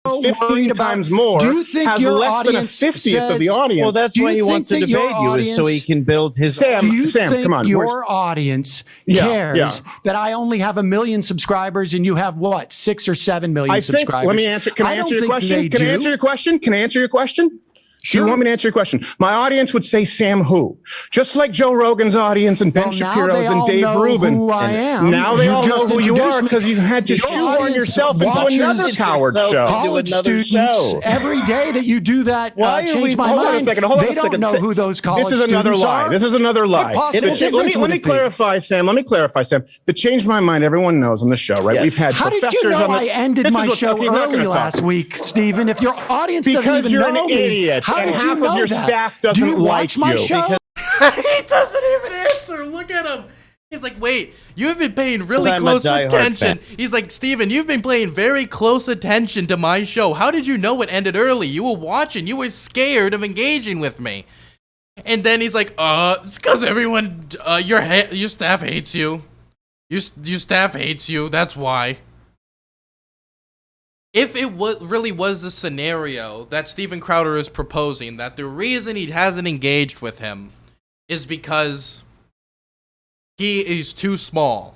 15 times more. Do you think has your less than a audience 50th of the says- audience? Well, that's why he wants to debate you, is so he can build his. Do you Sam, think come on. your audience cares that I only have 1 million subscribers and you have what, 6 or 7 million subscribers? Let me answer. Can I answer your question? Can I answer your question? Can I answer your question? Sure. Do you want me to answer your question? My audience would say Sam who? Just like Joe Rogan's audience and Ben Shapiro's and Dave Rubin. Who I am. Now they all know who you are because you had to Your shoehorn audience yourself into watches another coward show. College students every day that you do that. Change my hold mind. on a second. Hold on they a second. don't know who those college This is another students lie. are. This is another lie. What possible difference Let would me it be? clarify, Sam. Let me clarify, Sam. The change my mind. Everyone knows on the show, right? Yes. We've had How professors did you know on the. I ended This my is what- show okay, he's not early gonna talk. last week, Stephen? If your audience Because doesn't you're even know an me, idiot, how and did half you know of your that? staff Do doesn't you like watch my you. show? He doesn't even answer. Look at him. He's like, wait, you've been paying really close attention. He's like, Steven, you've been paying very close attention to my show. How did you know it ended early? You were watching. You were scared of engaging with me. And then he's like, it's because everyone, your staff hates you. Your staff hates you. That's why. If it really was the scenario that Steven Crowder is proposing, that the reason he hasn't engaged with him is because he is too small,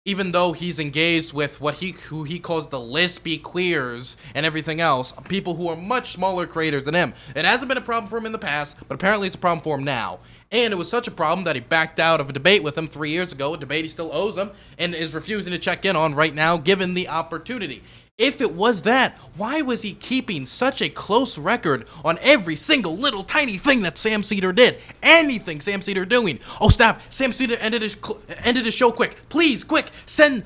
even though he's engaged with who he calls the lesbian queers and everything else, people who are much smaller creators than him. It hasn't been a problem for him in the past, but apparently it's a problem for him now. And it was such a problem that he backed out of a debate with him 3 years ago, a debate he still owes him, and is refusing to check in on right now, given the opportunity. If it was that, why was he keeping such a close record on every single little tiny thing that Sam Seder did? Anything Sam Seder doing. Oh, stop. Sam Seder ended his show quick. Please, quick. Send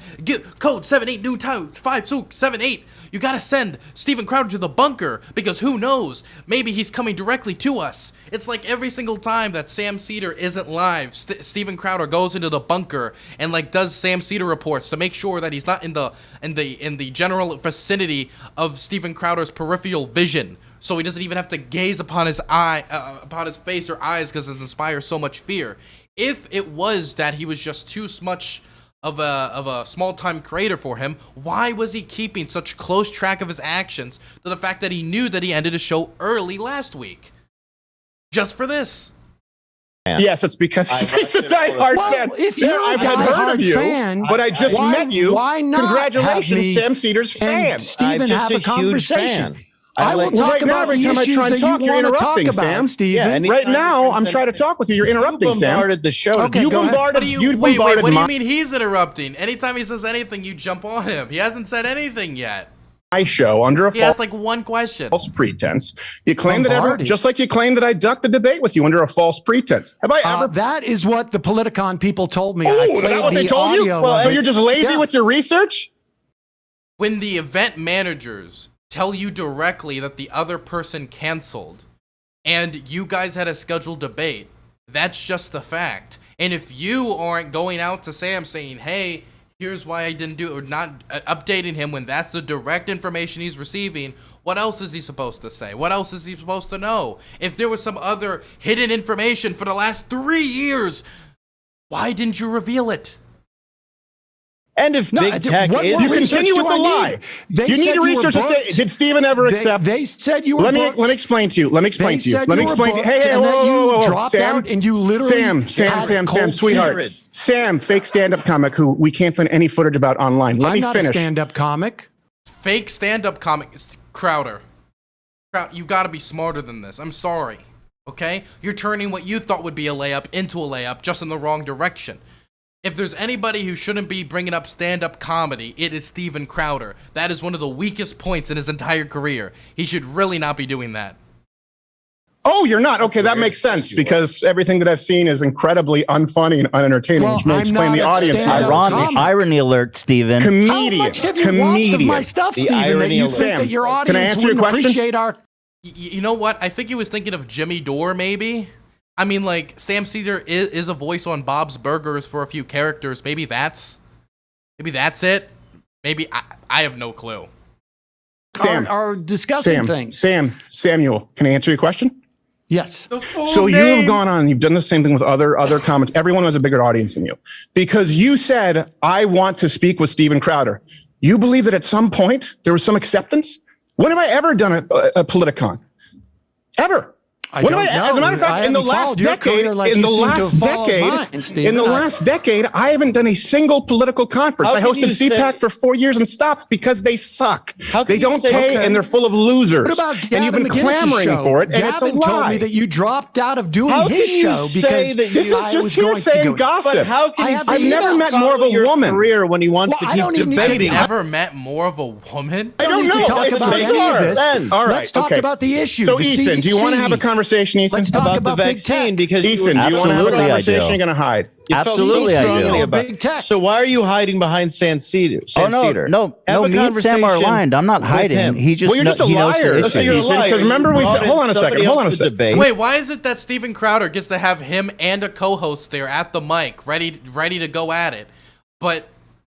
code 78new5278. You gotta send Steven Crowder to the bunker, because who knows? Maybe he's coming directly to us. It's like every single time that Sam Seder isn't live, Steven Crowder goes into the bunker and like does Sam Seder reports to make sure that he's not in the general vicinity of Steven Crowder's peripheral vision, so he doesn't even have to gaze upon his face or eyes, because it inspires so much fear. If it was that he was just too much of a small-time creator for him, why was he keeping such close track of his actions to the fact that he knew that he ended his show early last week? Just for this. Yes, it's because he's a diehard fan. If you're a diehard fan, but I just met you. Why not? Congratulations, Sam Seder's fan. Steven, have a conversation. I will talk right now, about every time I try and talk, you're interrupting, Sam. Steven. Right now, I'm trying to talk with you. You're interrupting, Sam. You bombarded the show. Okay, you bombarded. Wait, what do you mean he's interrupting? Anytime he says anything, you jump on him. He hasn't said anything yet. My show under a he asked like one question. False pretense. You claim that just like you claim that I ducked a debate with you under a false pretense. Have I ever? That is what the Politicon people told me. Oh, is that what they told you? Well, so you're just lazy with your research? When the event managers tell you directly that the other person canceled and you guys had a scheduled debate, that's just the fact. And if you aren't going out to Sam saying, hey, here's why I didn't do it, or not updating him when that's the direct information he's receiving, what else is he supposed to say? What else is he supposed to know? If there was some other hidden information for the last 3 years, why didn't you reveal it? And if big tech is... You continue with the lie. You need to research and say, did Steven ever accept... They said you were Let me explain to you. Let me explain to you. Hey, whoa, Sam, and you literally... Sam, sweetheart. Sam, fake stand-up comic who we can't find any footage about online. Let me finish. I'm not a stand-up comic. Fake stand-up comic. Crowder, you gotta be smarter than this. I'm sorry, okay? You're turning what you thought would be a layup into a layup just in the wrong direction. If there's anybody who shouldn't be bringing up stand-up comedy, it is Steven Crowder. That is one of the weakest points in his entire career. He should really not be doing that. Oh, you're not? Okay, that makes sense, because everything that I've seen is incredibly unfunny and unentertaining, which may explain the audience. Irony alert, Steven. Comedian. How much have you watched of my stuff, Steven, that you think that your audience wouldn't appreciate our... You know what? I think he was thinking of Jimmy Dore, maybe? I mean, like, Sam Seder is a voice on Bob's Burgers for a few characters. Maybe that's it. Maybe I have no clue. Sam, are discussing things. Samuel, can I answer your question? Yes. So you have gone on, you've done the same thing with other comments. Everyone has a bigger audience than you, because you said, I want to speak with Steven Crowder. You believe that at some point there was some acceptance? When have I ever done a Politicon? Ever? As a matter of fact, in the last decade, I haven't done a single political conference. I hosted CPAC for 4 years and stopped because they suck. They don't pay, and they're full of losers. And you've been clamoring for it, and it's a lie. Told me that you dropped out of doing his show because this is just hearsay and gossip. But how can I've never met more of a woman career when he wants to keep debating. Never met more of a woman? I don't know. Talk about any of this. All right. Let's talk about the issue. So, Ethan, do you want to have a conversation conversation, Ethan? Let's talk about the big vaccine tech. because Ethan, do you want to have a conversation? You're going to hide. You felt Absolutely, so I strongly do. about Big tech. So why are you hiding behind Sam Seder? Oh no, no, me and Sam are aligned. I'm not hiding. him. He just Well, you're just a he knows the liar. issue. So you're a liar. Because remember we said, hold on a second. Wait, why is it that Steven Crowder gets to have him and a co-host there at the mic, ready to go at it, but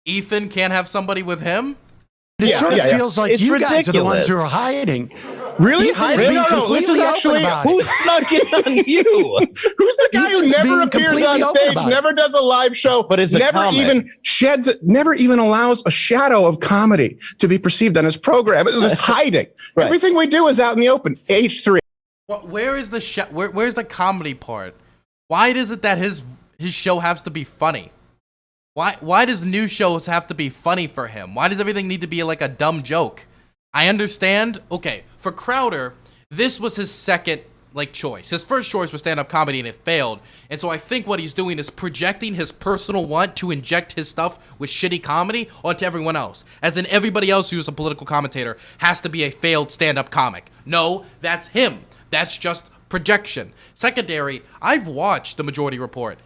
Ethan can't have somebody with him? It sort of feels like it's you ridiculous. guys are the ones who are hiding. Really? Ethan's Really? being No, this is completely actually open about it. Who snuck in on you? Who's the guy who Ethan's never being appears completely on open stage, about it. never does a live show, But is a never comic. even never even allows a shadow of comedy to be perceived on his program? It's just hiding. Right. Everything we do is out in the open. H3. Where is the where's the comedy part? Why is it that his show has to be funny? Why does new shows have to be funny for him? Why does everything need to be like a dumb joke? I understand. Okay, for Crowder, this was his second choice. His first choice was stand-up comedy and it failed. And so I think what he's doing is projecting his personal want to inject his stuff with shitty comedy onto everyone else. As in everybody else who's a political commentator has to be a failed stand-up comic. No, that's him. That's just projection. Secondary, I've watched The Majority Report.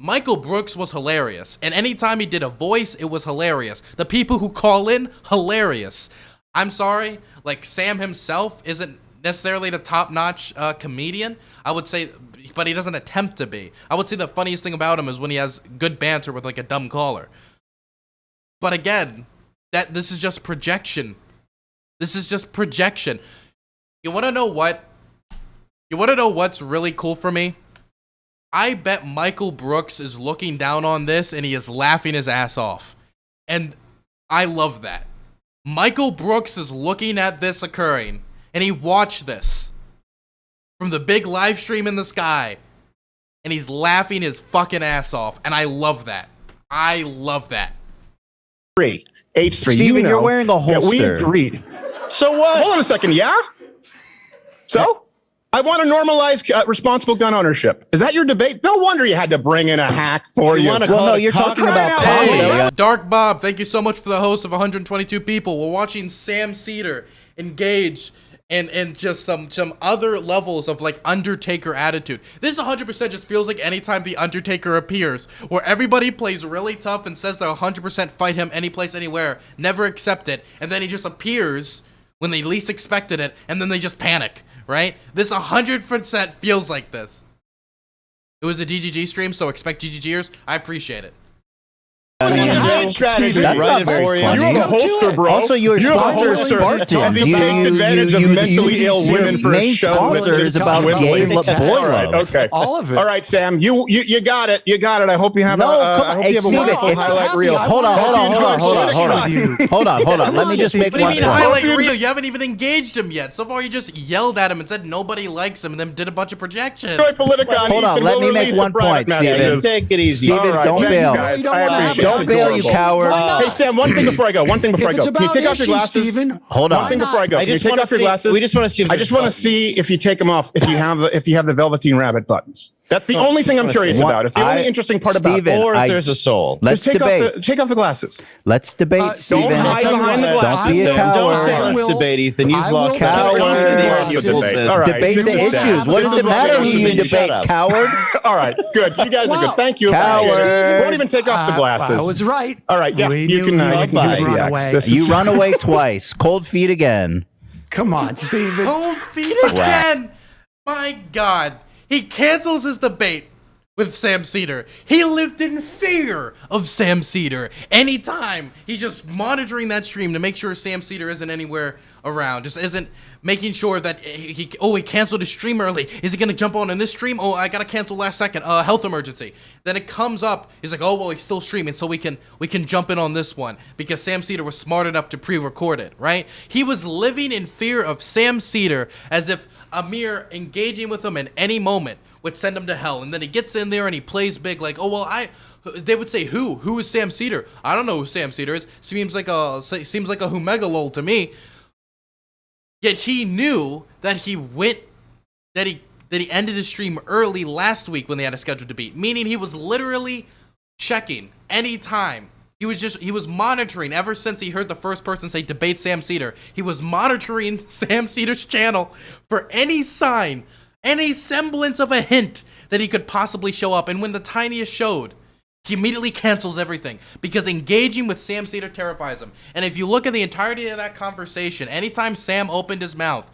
Michael Brooks was hilarious. And anytime he did a voice, it was hilarious. The people who call in, hilarious. I'm sorry, Sam himself isn't necessarily the top-notch comedian, I would say, but he doesn't attempt to be. I would say the funniest thing about him is when he has good banter with a dumb caller. But again, this is just projection. This is just projection. You want to know what? You want to know what's really cool for me? I bet Michael Brooks is looking down on this and he is laughing his ass off. And I love that. Michael Brooks is looking at this occurring and he watched this from the big live stream in the sky and he's laughing his fucking ass off. And I love that. I love that. H3. Steven, you're wearing a holster. We agreed. So what? Hold on a second. Yeah? So? I want to normalize responsible gun ownership. Is that your debate? No wonder you had to bring in a hack for you. Well, no, you're talking about Hey, Dark Bob, thank you so much for the host of 122 people. We're watching Sam Seder engage in just some other levels of Undertaker attitude. This 100% just feels like anytime the Undertaker appears, where everybody plays really tough and says they'll 100% fight him any place, anywhere, never accept it, and then he just appears when they least expected it, and then they just panic. Right? This 100% feels like this. It was a DGG stream, so expect GGGers. I appreciate it. Strategy. That's not very funny. You have a holster, bro. Also, your you have a sponsor is holster. Spartans. He takes advantage of mentally ill women for a main show. sponsor is about gay boy love. Okay. All of it. All right, Sam. You got it. You got it. I hope you have a wonderful highlight reel. Hold on. Let me just make What do you one mean point. highlight reel? You haven't even engaged him yet. So far, you just yelled at him and said nobody likes him, and then did a bunch of projections. Hold on. Let me make one point, Steven. Take it easy. Steven, don't bail. Don't bail, you coward. Hey, Sam, one thing before I go. Can you take off your glasses? Steven, hold on. One thing before I go. Can you take off your glasses? We just want to see. I just want to see if you take them off. If you have the Velveteen Rabbit buttons. That's the only thing I'm curious about. It's the only interesting part about it. Or if there's a soul. Let's debate. Take off the glasses. Let's debate, Steven. Don't hide behind the glasses. Don't be a coward. Don't say let's debate, Ethan. You've lost coward. Debate the issues. What does it matter who you debate, coward? All right, good. You guys are good. Thank you. Coward. Won't even take off the glasses. I was right. All right, yeah. You can give me the X. You run away twice. Cold feet again. Come on, Steven. Cold feet again. My God. He cancels his debate with Sam Seder. He lived in fear of Sam Seder. Anytime he's just monitoring that stream to make sure Sam Seder isn't anywhere around, just isn't making sure that he canceled his stream early. Is he gonna jump on in this stream? Oh, I gotta cancel last second. Health emergency. Then it comes up. He's like, oh well, he's still streaming, so we can jump in on this one because Sam Seder was smart enough to pre-record it. Right? He was living in fear of Sam Seder as if Amir engaging with him in any moment would send him to hell. And then he gets in there and he plays big like, oh well, they would say who is Sam Seder? I don't know who Sam Seder is. Seems like a Humegalol to me. Yet he knew that he ended his stream early last week when they had a scheduled debate, meaning he was literally checking anytime He was monitoring ever since he heard the first person say debate Sam Seder. He was monitoring Sam Seder's channel for any sign, any semblance of a hint that he could possibly show up. And when the tiniest showed, he immediately cancels everything because engaging with Sam Seder terrifies him. And if you look at the entirety of that conversation, anytime Sam opened his mouth,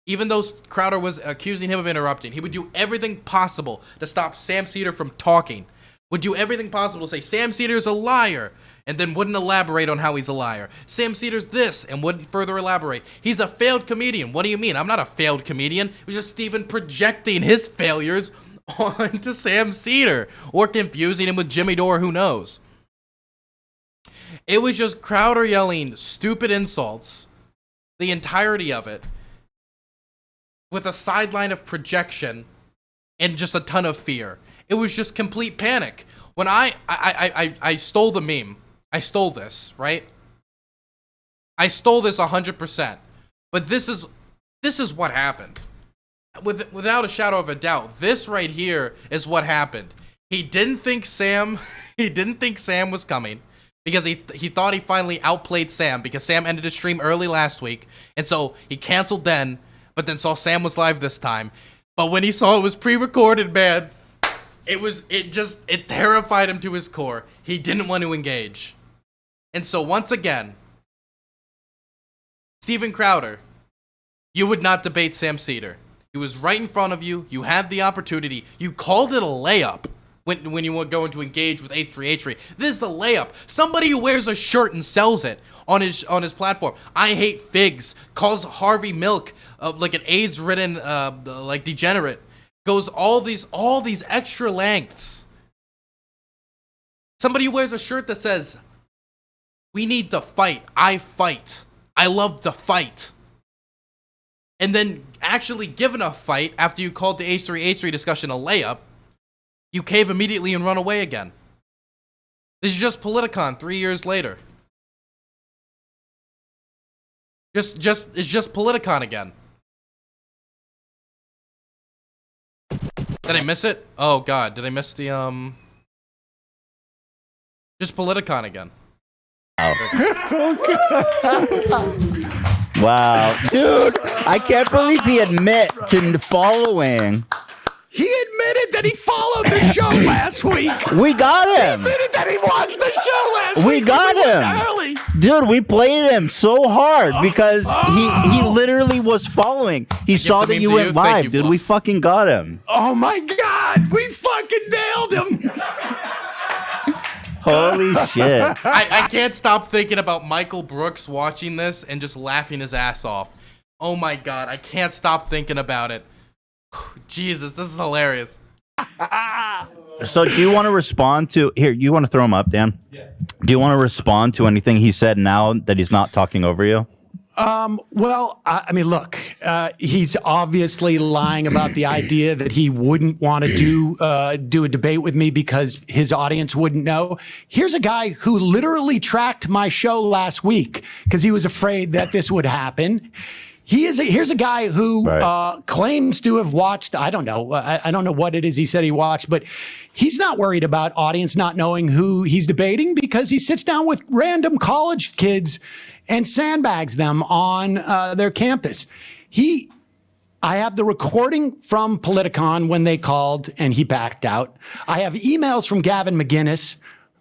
even though Crowder was accusing him of interrupting, he would do everything possible to stop Sam Seder from talking. Would do everything possible to say Sam Seder's a liar, and then wouldn't elaborate on how he's a liar. Sam Seder's this, and wouldn't further elaborate. He's a failed comedian. What do you mean? I'm not a failed comedian. It was just Steven projecting his failures onto Sam Seder, or confusing him with Jimmy Dore, who knows. It was just Crowder yelling stupid insults, the entirety of it, with a sideline of projection and just a ton of fear. It was just complete panic. When I stole the meme. I stole this, right? I stole this 100%. But this is what happened. Without a shadow of a doubt, this right here is what happened. He didn't think Sam was coming because he thought he finally outplayed Sam because Sam ended his stream early last week, and so he canceled then, but then saw Sam was live this time. But when he saw it was pre-recorded, man, it terrified him to his core. He didn't want to engage. And so once again, Steven Crowder, you would not debate Sam Seder. He was right in front of you. You had the opportunity. You called it a layup when you were going to engage with H3H3. This is a layup. Somebody who wears a shirt and sells it on his platform. I hate figs. Calls Harvey Milk like an AIDS-ridden like degenerate. Goes all these extra lengths. Somebody who wears a shirt that says, "We need to fight. I fight. I love to fight." And then actually given a fight after you called the H3H3 discussion a layup, you cave immediately and run away again. This is just Politicon 3 years later. It's just Politicon again. Did I miss it? Oh god, did I miss the just Politicon again. Wow, dude, I can't believe he admit to following. He admitted that he followed the show last week. We got him. He admitted that he watched the show last week. We got him. Early. Dude, we played him so hard because he literally was following. He saw that you went live, dude. We fucking got him. Oh my god, we fucking nailed him. Holy shit. I can't stop thinking about Michael Brooks watching this and just laughing his ass off. Oh my god, I can't stop thinking about it. Jesus, this is hilarious. So do you want to respond to, here, you want to throw him up, Dan? Yeah. Do you want to respond to anything he said now that he's not talking over you? Well, I mean, look, he's obviously lying about the idea that he wouldn't want to do a debate with me because his audience wouldn't know. Here's a guy who literally tracked my show last week because he was afraid that this would happen. Here's a guy who claims to have watched, I don't know what it is he said he watched, but he's not worried about audience not knowing who he's debating because he sits down with random college kids and sandbags them on their campus. I have the recording from Politicon when they called and he backed out. I have emails from Gavin McGinnis,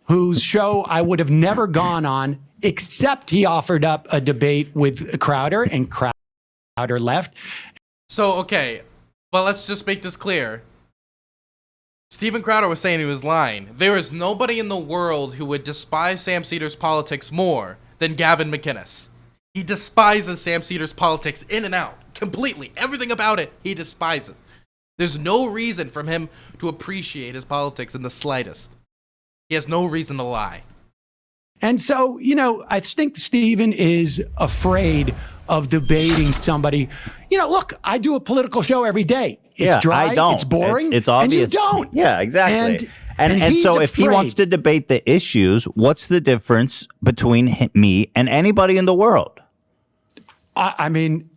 whose show I would have never gone on, except he offered up a debate with Crowder, and Crowder left. So, okay, well, let's just make this clear. Steven Crowder was saying he was lying. There is nobody in the world who would despise Sam Seder's politics more than Gavin McInnes. He despises Sam Seder's politics in and out, completely. Everything about it, he despises. There's no reason for him to appreciate his politics in the slightest. He has no reason to lie. And so, I think Steven is afraid of debating somebody. Look, I do a political show every day. It's dry, I don't. It's boring, it's obvious. And you don't. Yeah, exactly. And so if he wants to debate the issues, what's the difference between me and anybody in the world? I mean,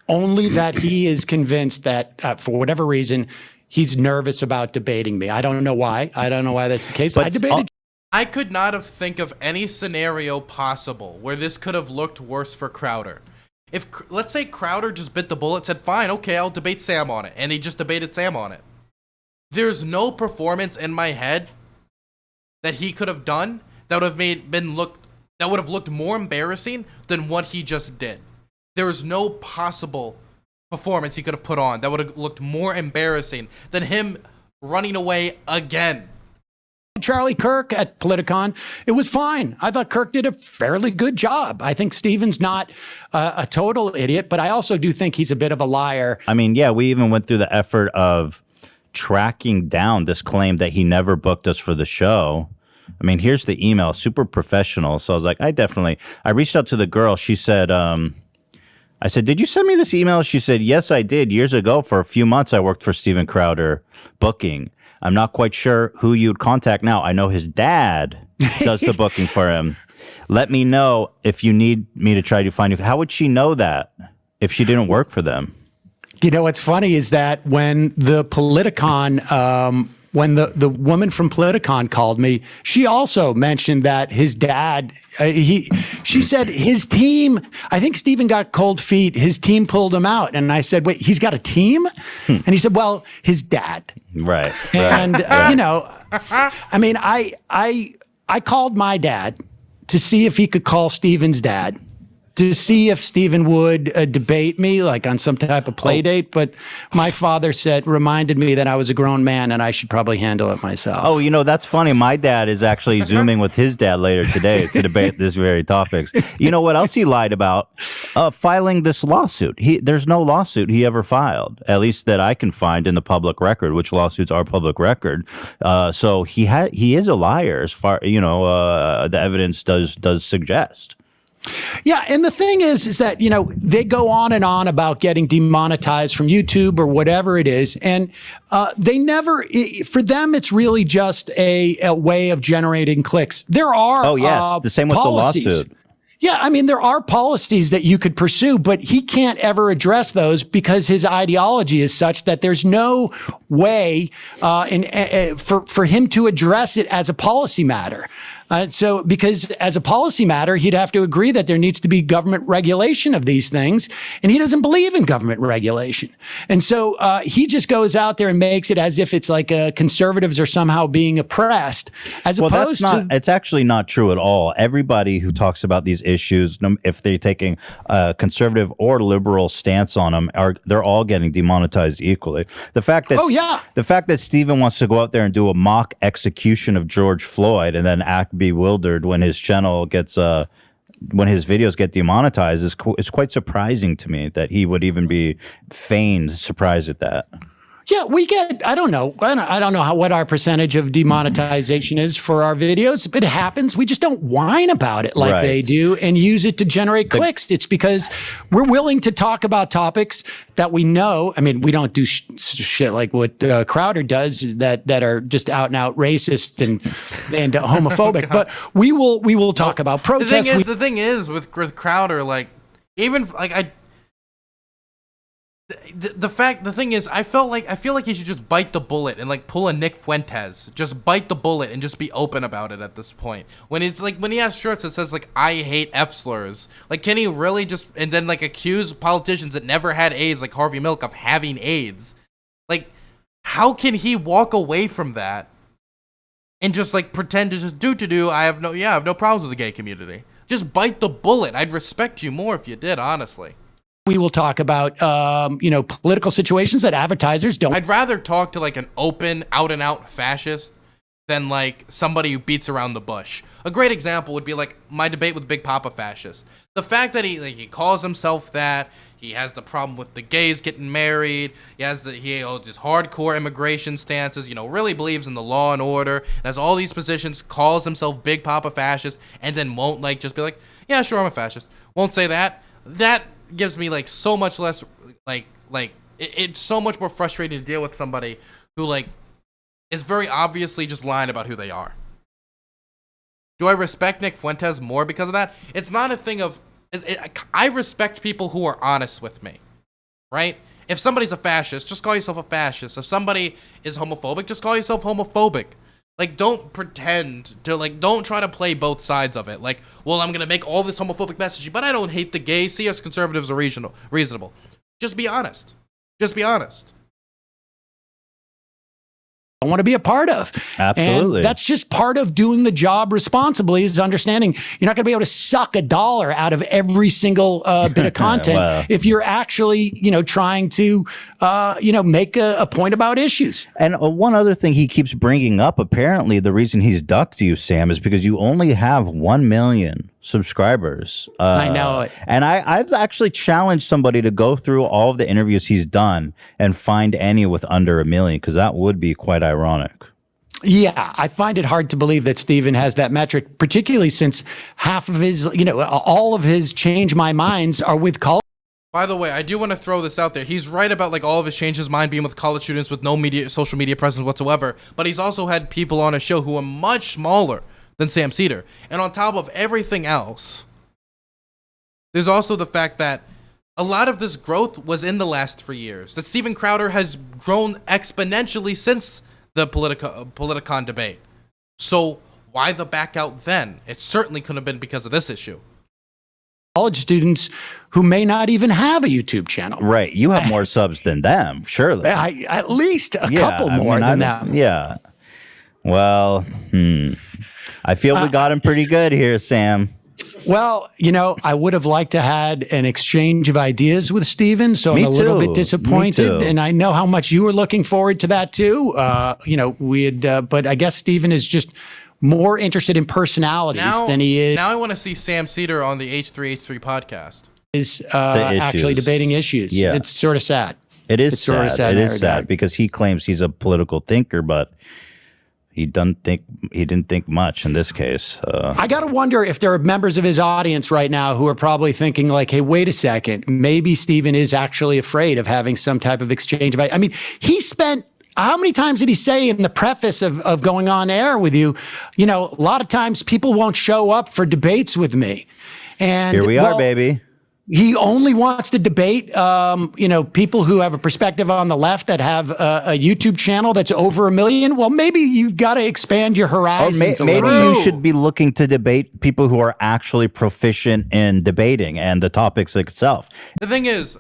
only that he is convinced that for whatever reason, he's nervous about debating me. I don't know why. I don't know why that's the case. But I debated I could not have think of any scenario possible where this could have looked worse for Crowder. If, let's say Crowder just bit the bullet, said, fine, okay, I'll debate Sam on it, and he just debated Sam on it. There's no performance in my head that he could have done that would have looked more embarrassing than what he just did. There is no possible performance he could have put on that would have looked more embarrassing than him running away again. Charlie Kirk at Politicon, it was fine. I thought Kirk did a fairly good job. I think Steven's not a total idiot, but I also do think he's a bit of a liar. I mean, yeah, we even went through the effort of tracking down this claim that he never booked us for the show. I mean, here's the email, super professional. So I was like, I reached out to the girl. She said, I said, did you send me this email? She said, yes, I did. Years ago, for a few months, I worked for Steven Crowder booking. I'm not quite sure who you'd contact now. I know his dad does the booking for him. Let me know if you need me to try to find you. How would she know that if she didn't work for them? You know, what's funny is that when the Politicon, when the woman from Politicon called me, she also mentioned that his dad, she said his team, I think Steven got cold feet, his team pulled him out. And I said, wait, he's got a team? And he said, well, his dad. Right. And, you know, I mean, I called my dad to see if he could call Steven's dad, to see if Steven would debate me like on some type of play date. But my father reminded me that I was a grown man and I should probably handle it myself. Oh, you know, that's funny. My dad is actually Zooming with his dad later today to debate this very topics. You know what else he lied about? Filing this lawsuit. There's no lawsuit he ever filed, at least that I can find in the public record, which lawsuits are public record. So he is a liar as far, you know, the evidence does suggest. Yeah, and the thing is that, you know, they go on and on about getting demonetized from YouTube or whatever it is, and they never, for them, it's really just a way of generating clicks. There are the same with policies. The lawsuit. Yeah, I mean, there are policies that you could pursue, but he can't ever address those because his ideology is such that there's no way for him to address it as a policy matter. So because as a policy matter, he'd have to agree that there needs to be government regulation of these things. And he doesn't believe in government regulation. And so he just goes out there and makes it as if it's like conservatives are somehow being oppressed, as opposed to. It's actually not true at all. Everybody who talks about these issues, if they're taking a conservative or liberal stance on them, they're all getting demonetized equally. The fact that Steven wants to go out there and do a mock execution of George Floyd and then act bewildered when his channel gets when his videos get demonetized is quite surprising to me that he would even be feigned surprised at that. Yeah, we get, I don't know what our percentage of demonetization is for our videos. It happens. We just don't whine about it like they do and use it to generate clicks. It's because we're willing to talk about topics that we know. I mean, we don't do shit like what Crowder does that are just out and out racist and homophobic. But we will talk about protests. The thing is with Crowder, like, even like the thing is, I feel like he should just bite the bullet and like pull a Nick Fuentes, just bite the bullet and just be open about it at this point. When he has shirts that says like "I hate F slurs," like can he really just and then like accuse politicians that never had AIDS like Harvey Milk of having AIDS? Like, how can he walk away from that and just like pretend to just do? I have no problems with the gay community. Just bite the bullet. I'd respect you more if you did, honestly. We will talk about, political situations that advertisers don't. I'd rather talk to like an open, out and out fascist than like somebody who beats around the bush. A great example would be like my debate with Big Papa Fascist. The fact that he calls himself that, he has the problem with the gays getting married, he holds his hardcore immigration stances, really believes in the law and order, has all these positions, calls himself Big Papa Fascist, and then won't like just be like, yeah, sure, I'm a fascist. Won't say that. That gives me like so much less it's so much more frustrating to deal with somebody who like is very obviously just lying about who they are. Do I respect Nick Fuentes more because of that? It's not a thing of I respect people who are honest with me, right? If somebody's a fascist, just call yourself a fascist. If somebody is homophobic, just call yourself homophobic. Like, don't pretend to, like, don't try to play both sides of it. Like, well, I'm going to make all this homophobic messaging, but I don't hate the gays. See us conservatives are reasonable. Just be honest. Just be honest. I want to be a part of. Absolutely. And that's just part of doing the job responsibly, is understanding you're not going to be able to suck a dollar out of every single bit of content Well, if you're actually, trying to, make a point about issues. And one other thing he keeps bringing up, apparently the reason he's ducked you, Sam, is because you only have 1 million subscribers. I know it. And I'd actually challenge somebody to go through all of the interviews he's done and find any with under 1 million, because that would be quite ironic. Yeah, I find it hard to believe that Steven has that metric, particularly since half of his, all of his change my minds are with college. By the way, I do want to throw this out there. He's right about like all of his change his mind being with college students with no social media presence whatsoever. But he's also had people on his show who are much smaller than Sam Seder. And on top of everything else, there's also the fact that a lot of this growth was in the last 3 years. That Steven Crowder has grown exponentially since the Politicon debate. So why the back out then? It certainly couldn't have been because of this issue. College students who may not even have a YouTube channel. Right. You have more subs than them, surely. At least a couple more than them. Yeah. Well, I feel we got him pretty good here, Sam. Well, I would have liked to had an exchange of ideas with Steven, so I'm a little bit disappointed. And I know how much you were looking forward to that too. But I guess Steven is just more interested in personalities than he is. Now I want to see Sam Seder on the H3H3 podcast. Is actually debating issues. Yeah. It's sort of sad. It is sad. It is sad because he claims he's a political thinker, but he didn't think much in this case. I got to wonder if there are members of his audience right now who are probably thinking like, hey, wait a second, maybe Steven is actually afraid of having some type of exchange. I mean, he spent, how many times did he say in the preface of going on air with you, a lot of times people won't show up for debates with me. And here we are, baby. He only wants to debate, people who have a perspective on the left that have a YouTube channel that's over 1 million. Well, maybe you've got to expand your horizons. Maybe you should be looking to debate people who are actually proficient in debating and the topics itself. The thing is,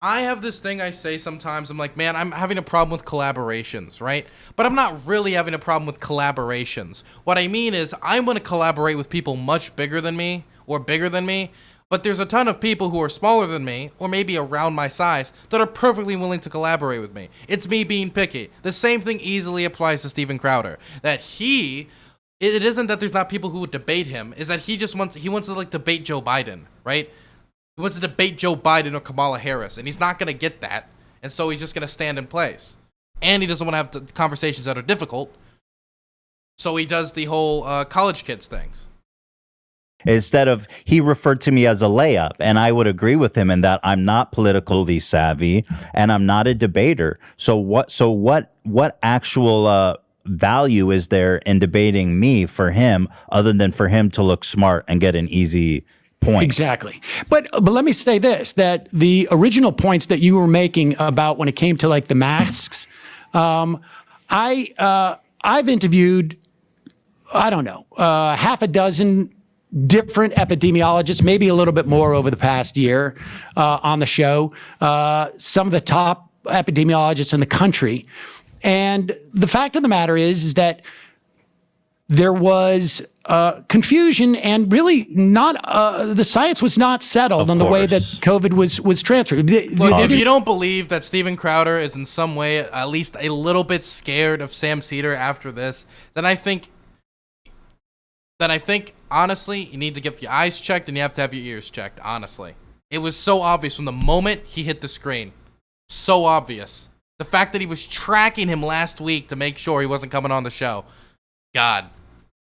I have this thing I say sometimes. I'm like, man, I'm having a problem with collaborations, right? But I'm not really having a problem with collaborations. What I mean is I want to collaborate with people much bigger than me or bigger than me. But there's a ton of people who are smaller than me, or maybe around my size, that are perfectly willing to collaborate with me. It's me being picky. The same thing easily applies to Steven Crowder. That it isn't that there's not people who would debate him, is that he wants to like debate Joe Biden, right? He wants to debate Joe Biden or Kamala Harris, and he's not going to get that. And so he's just going to stand in place. And he doesn't want to have the conversations that are difficult. So he does the whole college kids things. Instead of, he referred to me as a layup, and I would agree with him in that I'm not politically savvy and I'm not a debater. So what actual value is there in debating me for him, other than for him to look smart and get an easy point? Exactly. But let me say this, that the original points that you were making about when it came to like the masks, I've interviewed, I don't know, half a dozen different epidemiologists, maybe a little bit more over the past year on the show, some of the top epidemiologists in the country. And the fact of the matter is that there was confusion and really not, the science was not settled on the way that COVID was transferred. Look, if you don't believe that Steven Crowder is in some way at least a little bit scared of Sam Seder after this, then I think honestly, you need to get your eyes checked and you have to have your ears checked, honestly. It was so obvious from the moment he hit the screen. So obvious. The fact that he was tracking him last week to make sure he wasn't coming on the show. God.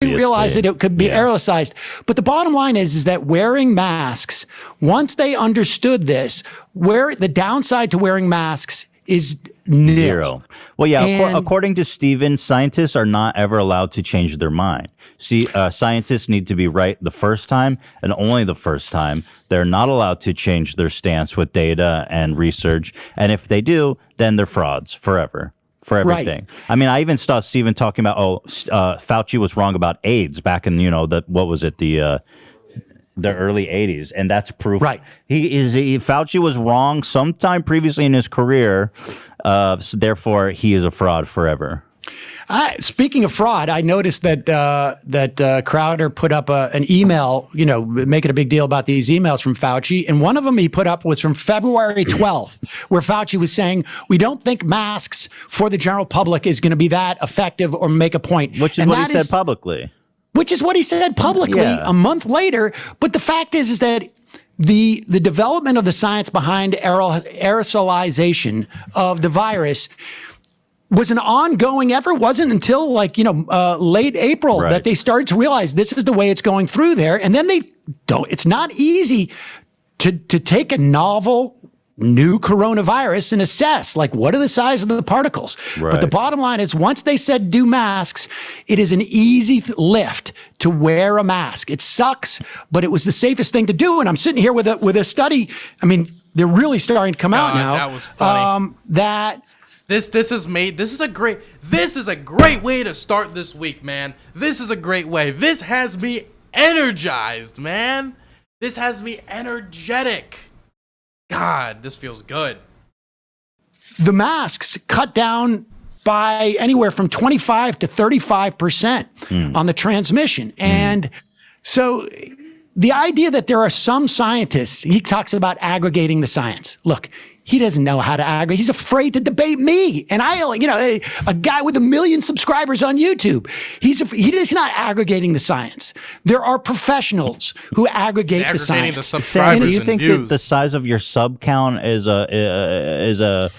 I didn't realize that it could be aerosolized. But the bottom line is that wearing masks, once they understood this, the downside to wearing masks is zero. Well, yeah, according to Steven, scientists are not ever allowed to change their mind. See, scientists need to be right the first time and only the first time. They're not allowed to change their stance with data and research. And if they do, then they're frauds forever. for everything. I mean, I even saw Steven talking about, Fauci was wrong about AIDS back in, what was it, the early 80s, and that's proof. Right. Fauci was wrong sometime previously in his career, so therefore he is a fraud forever. Speaking of fraud, I noticed that Crowder put up an email, making a big deal about these emails from Fauci. And one of them he put up was from February 12th, where Fauci was saying, we don't think masks for the general public is going to be that effective or make a point. Which is what he said publicly. Which is what he said publicly a month later. But the fact is that the development of the science behind aerosolization of the virus was an ongoing effort. It wasn't until late April that they started to realize this is the way it's going through there. And then it's not easy to take a novel new coronavirus and assess what are the size of the particles. But the bottom line is, once they said do masks, it is an easy lift to wear a mask. It sucks, but it was the safest thing to do. And I'm sitting here with a study. I mean, they're really starting to come out now. That was funny. This is a great way to start this week, man. This is a great way. This has me energized, man. This has me energetic. God, this feels good. The masks cut down by anywhere from 25 to 35% on the transmission. And so the idea that there are some scientists, he talks about aggregating the science. Look, he doesn't know how to aggregate. He's afraid to debate me. And a guy with 1 million subscribers on YouTube. He's not aggregating the science. There are professionals who aggregate the science. Sam, do you think that the size of your sub count is there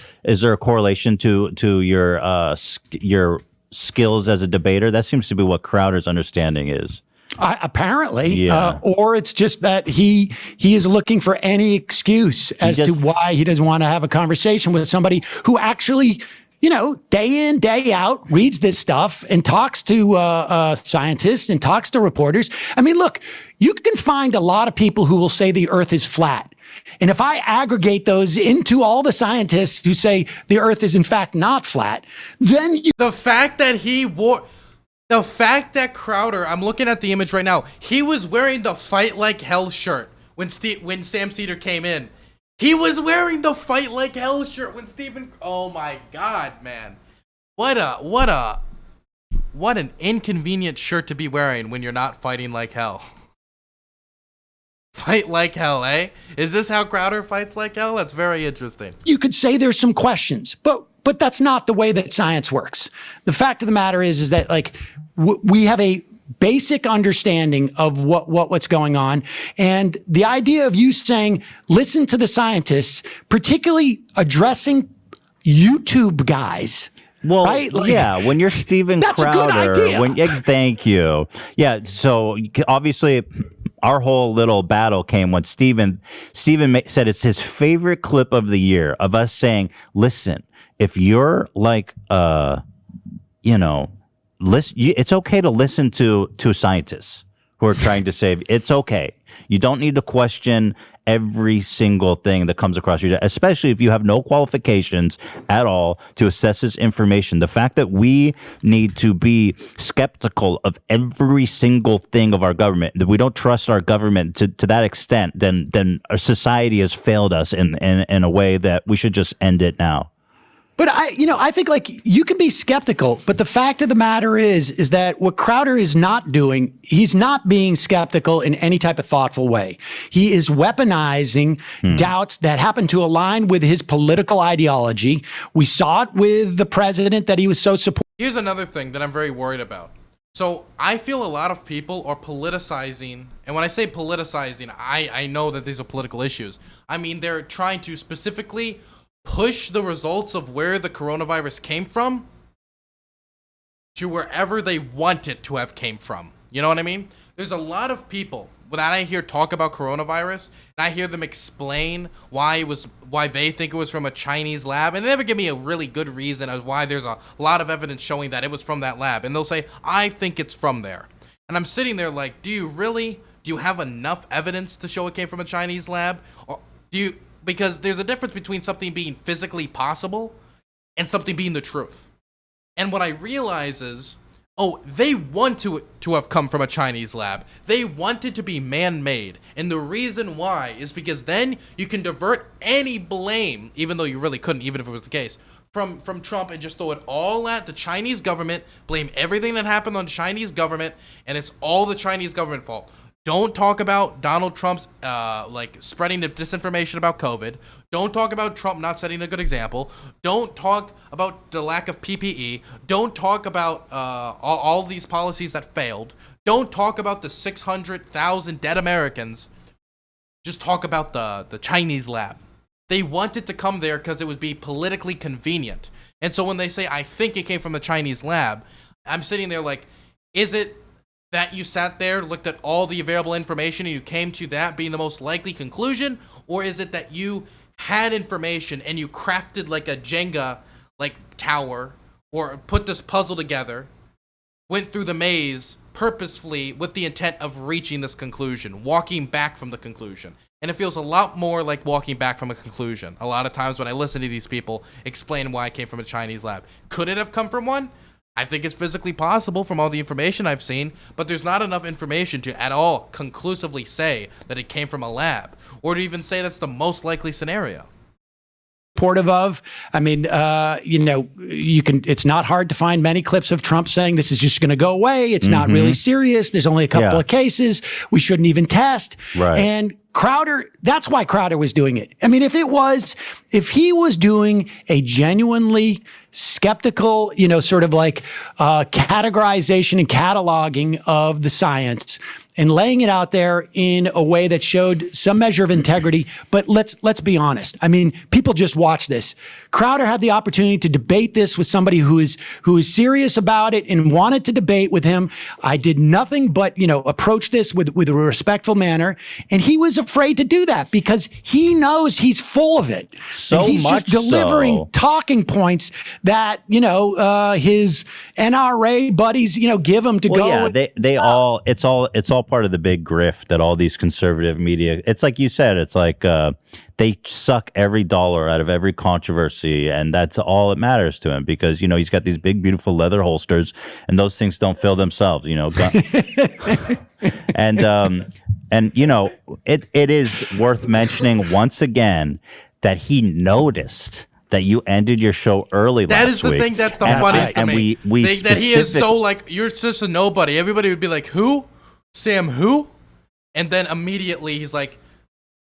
a correlation to your skills as a debater? That seems to be what Crowder's understanding is. Apparently, or it's just that he is looking for any excuse as to why he doesn't want to have a conversation with somebody who actually, day in, day out, reads this stuff and talks to scientists and talks to reporters. I mean, look, you can find a lot of people who will say the Earth is flat. And if I aggregate those into all the scientists who say the Earth is in fact not flat, then the fact that Crowder, I'm looking at the image right now, he was wearing the Fight Like Hell shirt when Sam Seder came in. He was wearing the Fight Like Hell shirt when oh my God, man. What an inconvenient shirt to be wearing when you're not fighting like hell. Fight like hell, eh? Is this how Crowder fights like hell? That's very interesting. You could say there's some questions, but that's not the way that science works. The fact of the matter is that we have a basic understanding of what's going on. And the idea of you saying, listen to the scientists, particularly addressing YouTube guys. Well, right? When you're Steven Crowder. That's a good idea. Thank you. Yeah, so obviously our whole little battle came when Steven said it's his favorite clip of the year of us saying, listen, if you're it's okay to listen to scientists who are trying to save. It's okay. You don't need to question every single thing that comes across your desk, especially if you have no qualifications at all to assess this information. The fact that we need to be skeptical of every single thing of our government, that we don't trust our government to that extent, then our society has failed us in a way that we should just end it now. But I think you can be skeptical, but the fact of the matter is that what Crowder is not doing, he's not being skeptical in any type of thoughtful way. He is weaponizing doubts that happen to align with his political ideology. We saw it with the president that he was so supportive. Here's another thing that I'm very worried about. So I feel a lot of people are politicizing, and when I say politicizing, I know that these are political issues. I mean, they're trying to specifically push the results of where the coronavirus came from to wherever they want it to have came from. You know what I mean? There's a lot of people that I hear talk about coronavirus, and I hear them explain why they think it was from a Chinese lab, and they never give me a really good reason as why there's a lot of evidence showing that it was from that lab. And they'll say, I think it's from there. And I'm sitting there like, do you have enough evidence to show it came from a Chinese lab? Or because there's a difference between something being physically possible and something being the truth. And what I realize is, oh, they want to have come from a Chinese lab. They want it to be man-made. And the reason why is because then you can divert any blame, even though you really couldn't, even if it was the case, from Trump, and just throw it all at the Chinese government, blame everything that happened on the Chinese government, and it's all the Chinese government fault. Don't talk about Donald Trump's spreading the disinformation about COVID. Don't talk about Trump not setting a good example. Don't talk about the lack of PPE. Don't talk about all these policies that failed. Don't talk about the 600,000 dead Americans. Just talk about the Chinese lab. They wanted to come there because it would be politically convenient. And so when they say, I think it came from the Chinese lab, I'm sitting there like, is it that you sat there, looked at all the available information, and you came to that being the most likely conclusion? Or is it that you had information and you crafted like a Jenga tower, or put this puzzle together, went through the maze purposefully with the intent of reaching this conclusion, walking back from the conclusion? And it feels a lot more like walking back from a conclusion. A lot of times when I listen to these people explain why it came from a Chinese lab. Could it have come from one? I think it's physically possible from all the information I've seen, but there's not enough information to at all conclusively say that it came from a lab, or to even say that's the most likely scenario. Supportive of. I mean, it's not hard to find many clips of Trump saying this is just going to go away. It's not really serious. There's only a couple of cases. We shouldn't even test. Right. And Crowder, that's why Crowder was doing it. I mean, if he was doing a genuinely skeptical, categorization and cataloging of the science and laying it out there in a way that showed some measure of integrity. But let's be honest. I mean, people just watch this. Crowder had the opportunity to debate this with somebody who is serious about it and wanted to debate with him. I did nothing but, approach this with a respectful manner. And he was afraid to do that because he knows he's full of it. So and he's much just delivering talking points that, his NRA buddies, give him to go. Yeah, it's all part of the big grift that all these conservative media, it's like you said, it's like they suck every dollar out of every controversy, and that's all that matters to him because, he's got these big, beautiful leather holsters, and those things don't fill themselves, and it is worth mentioning once again that he noticed that you ended your show early last week. That is the thing that's the funniest to me. That he is so you're just a nobody. Everybody would be like, who? Sam who? And then immediately he's like,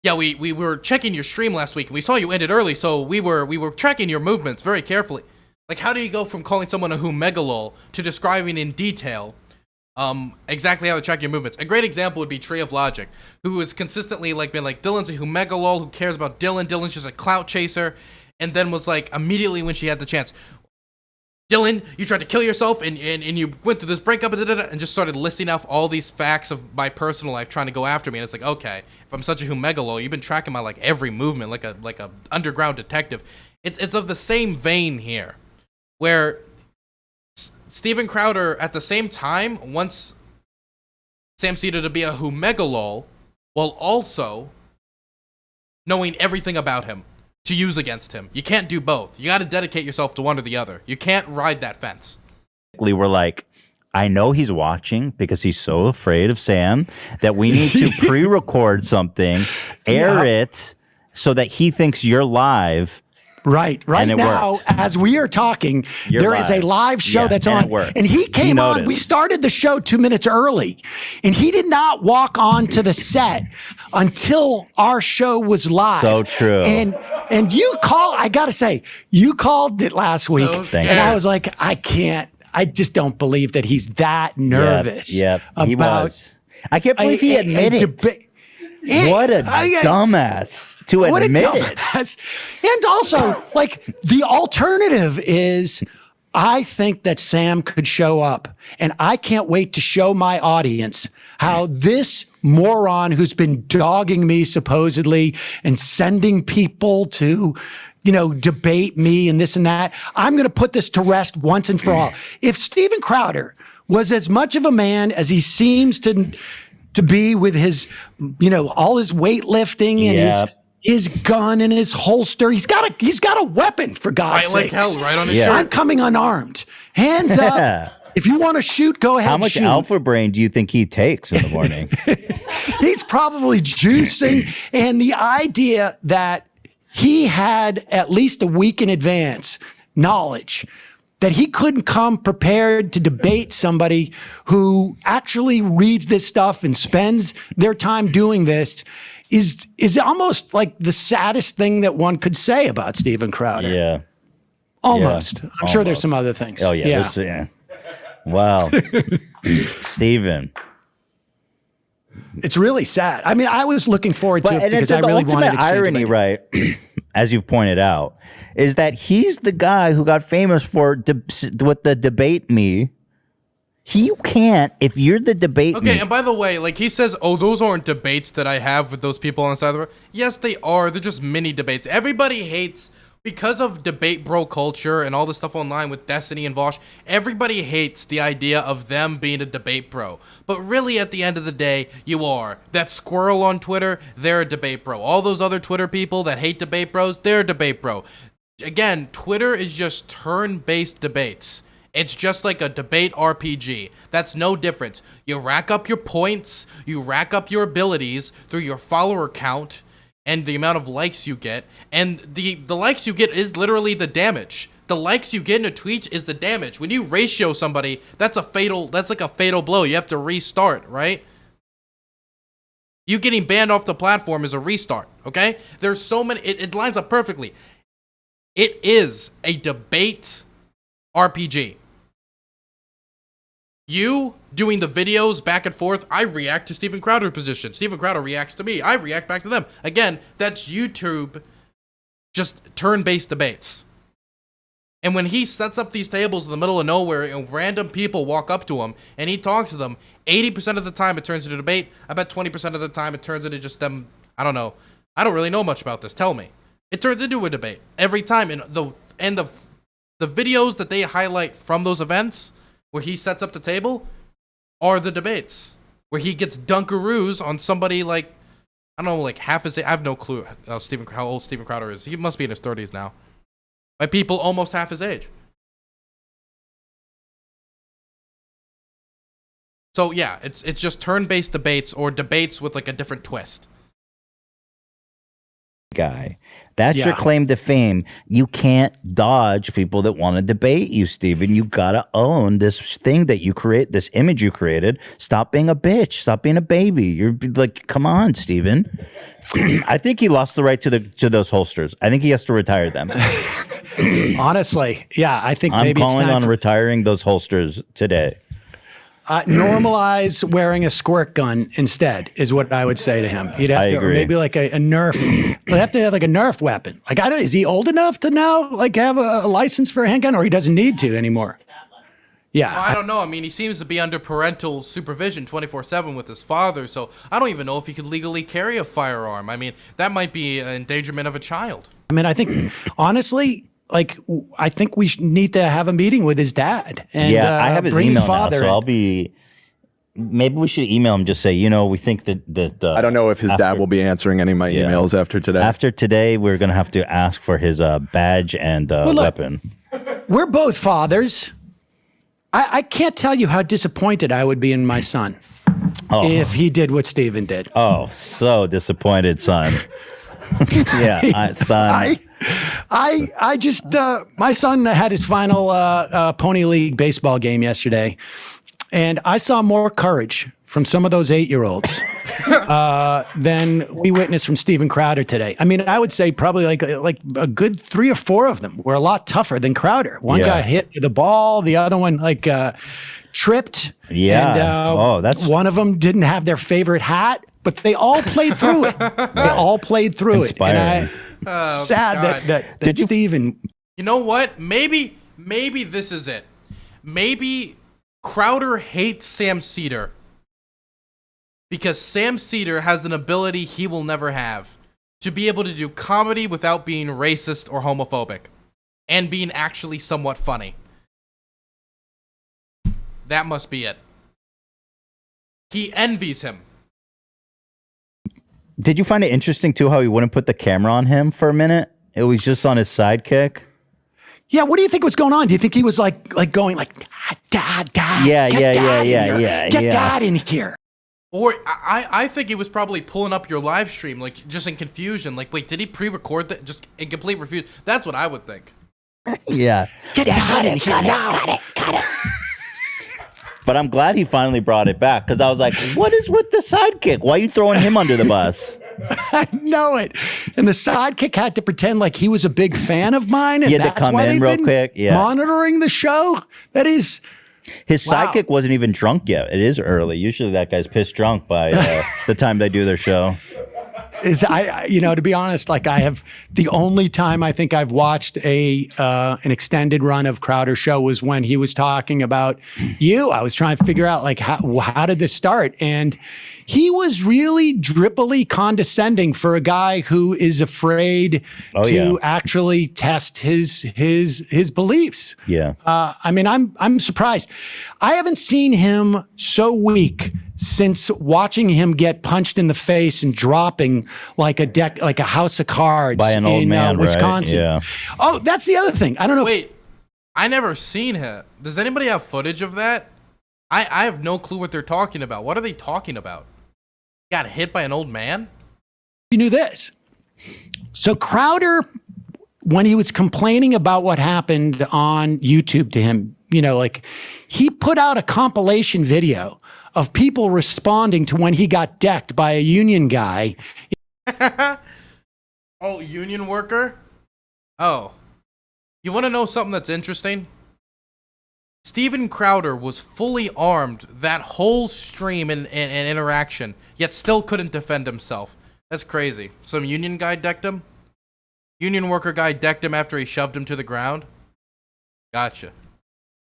yeah, we were checking your stream last week and we saw you ended early, so we were tracking your movements very carefully. Like, how do you go from calling someone a whomegalol to describing in detail exactly how to track your movements? A great example would be Tree of Logic, who has consistently been like, Dylan's a whomegalol, who cares about Dylan? Dylan's just a clout chaser. And then was like, immediately when she had the chance, Dylan, you tried to kill yourself and you went through this breakup and just started listing off all these facts of my personal life trying to go after me. And it's like, okay, if I'm such a whomegalol, you've been tracking my every movement like a underground detective. It's of the same vein here, where Steven Crowder at the same time wants Sam Seder to be a whomegalol while also knowing everything about him to use against him. You can't do both. You got to dedicate yourself to one or the other. You can't ride that fence. We're like, I know he's watching because he's so afraid of Sam that we need to pre-record something, air it so that he thinks you're live. Right now, worked. As we are talking, there is a live show that's on. And he came on. We started the show 2 minutes early, and he did not walk on to the set until our show was live. So true. And I got to say, you called it last week. And I was like, I just don't believe that he's that nervous. Yep. He was. I can't believe he admitted it. What a dumbass to admit it. And also, the alternative is, I think that Sam could show up, and I can't wait to show my audience how this moron who's been dogging me supposedly and sending people to, debate me and this and that, I'm going to put this to rest once and for all. If Steven Crowder was as much of a man as he seems to be with his, all his weightlifting and his gun and his holster. He's got a weapon, for God's sake. Like hell, right on his shirt. I'm coming unarmed. Hands up. If you want to shoot, go ahead. How much shoot. alpha brain do you think he takes in the morning? He's probably juicing. And the idea that he had at least a week in advance knowledge that he couldn't come prepared to debate somebody who actually reads this stuff and spends their time doing this is almost like the saddest thing that one could say about Steven Crowder. Yeah. Almost. Yeah. I'm sure there's some other things. Oh, yeah. Yeah. Wow. Steven. It's really sad. I mean, I was looking forward to it because I the really wanted ultimate to irony, right, as you've pointed out, is that he's the guy who got famous for with the debate me. You can't, if you're the debate me. Okay, and by the way, like he says, oh, those aren't debates that I have with those people on the side of the road. Yes, they are. They're just mini debates. Everybody hates, because of debate bro culture and all this stuff online with Destiny and Vosh, everybody hates the idea of them being a debate bro. But really, at the end of the day, you are. That squirrel on Twitter, they're a debate bro. All those other Twitter people that hate debate bros, they're a debate bro. Again, Twitter is just turn-based debates. It's just like a debate RPG. That's no difference. You rack up your points, you rack up your abilities through your follower count and the amount of likes you get. And the likes you get is literally the damage. The likes you get in a tweet is the damage. When you ratio somebody, that's like a fatal blow. You have to restart, right? You getting banned off the platform is a restart, okay? There's so many, it lines up perfectly. It is a debate RPG. You doing the videos back and forth, I react to Steven Crowder's position. Steven Crowder reacts to me. I react back to them. Again, that's YouTube, just turn-based debates. And when he sets up these tables in the middle of nowhere and random people walk up to him and he talks to them, 80% of the time it turns into a debate. I bet 20% of the time it turns into just them, I don't know. I don't really know much about this. Tell me. It turns into a debate every time. And the videos that they highlight from those events where he sets up the table are the debates where he gets dunkaroos on somebody like, I don't know, like half his age. I have no clue how old Steven Crowder is. He must be in his 30s now. By people almost half his age. So yeah, it's just turn-based debates or debates with like a different twist. Guy. That's your claim to fame. You can't dodge people that want to debate you, Steven. You gotta own this thing that you create, this image you created. Stop being a bitch. Stop being a baby. You're like, come on, Steven. I think he lost the right to those holsters. I think he has to retire them. Honestly, yeah, I think I'm maybe calling it's time on retiring those holsters today. Normalize wearing a squirt gun instead is what I would say to him. You'd have to, or maybe like a Nerf. They have to have like a Nerf weapon. Like, is he old enough to now like have a license for a handgun, or he doesn't need to anymore? Yeah, well, I don't know. I mean, he seems to be under parental supervision 24/7 with his father, so I don't even know if he could legally carry a firearm. I mean, that might be an endangerment of a child. I mean, I think honestly, like, I think we need to have a meeting with his dad and I have his bring email his father. now, so maybe we should email him. Just say, we think that I don't know if his dad will be answering any of my emails after today. After today, we're gonna have to ask for his badge and weapon. We're both fathers. I can't tell you how disappointed I would be in my son if he did what Steven did. Oh, so disappointed, son. Son. I just my son had his final Pony League baseball game yesterday, and I saw more courage from some of those 8-year-olds than we witnessed from Steven Crowder today. I mean, I would say probably like a good 3 or 4 of them were a lot tougher than Crowder. One got hit with the ball, the other one tripped. Yeah. And one of them didn't have their favorite hat. But they all played through it. They all played through Inspiring. it. And sad that Steven. You know what? Maybe this is it. Maybe Crowder hates Sam Seder because Sam Seder has an ability he will never have to be able to do comedy without being racist or homophobic and being actually somewhat funny. That must be it. He envies him. Did you find it interesting too how he wouldn't put the camera on him for a minute? It was just on his sidekick. Yeah, what do you think was going on? Do you think he was like going like, Dad, Yeah. get Dad in here? Or I think he was probably pulling up your live stream, like just in confusion. Like, wait, did he pre-record that? Just in complete confusion. That's what I would think. Yeah. Get Dad in here now. Got it. But I'm glad he finally brought it back because I was like, what is with the sidekick? Why are you throwing him under the bus? I know it. And the sidekick had to pretend like he was a big fan of mine. And He had to that's come why in they've real been quick. Yeah. monitoring the show. That is... His Wow. sidekick wasn't even drunk yet. It is early. Usually that guy's pissed drunk by the time they do their show. To be honest, like I have the only time I think I've watched an extended run of Crowder's show was when he was talking about you. I was trying to figure out like how did this start? And he was really drippily condescending for a guy who is afraid to actually test his beliefs. Yeah. I'm surprised. I haven't seen him so weak since watching him get punched in the face and dropping like a house of cards By an old man, Wisconsin. right? Yeah. Oh, that's the other thing. I don't know. Wait, I never seen him. Does anybody have footage of that? I have no clue what they're talking about. What are they talking about? Got hit by an old man? You knew this. So Crowder, when he was complaining about what happened on YouTube to him, he put out a compilation video of people responding to when he got decked by a union guy. Oh, union worker? Oh. You want to know something that's interesting? Steven Crowder was fully armed that whole stream and interaction, yet still couldn't defend himself. That's crazy. Some union guy decked him? Union worker guy decked him after he shoved him to the ground? Gotcha.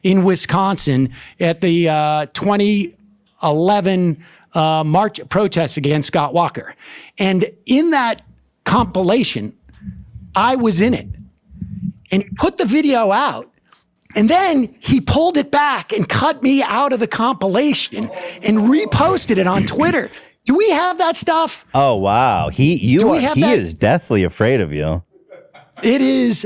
In Wisconsin at the 2011 March protests against Scott Walker. And in that compilation, I was in it. And he put the video out. And then he pulled it back and cut me out of the compilation and reposted it on Twitter. Do we have that stuff? Oh, wow. He is deathly afraid of you. It is.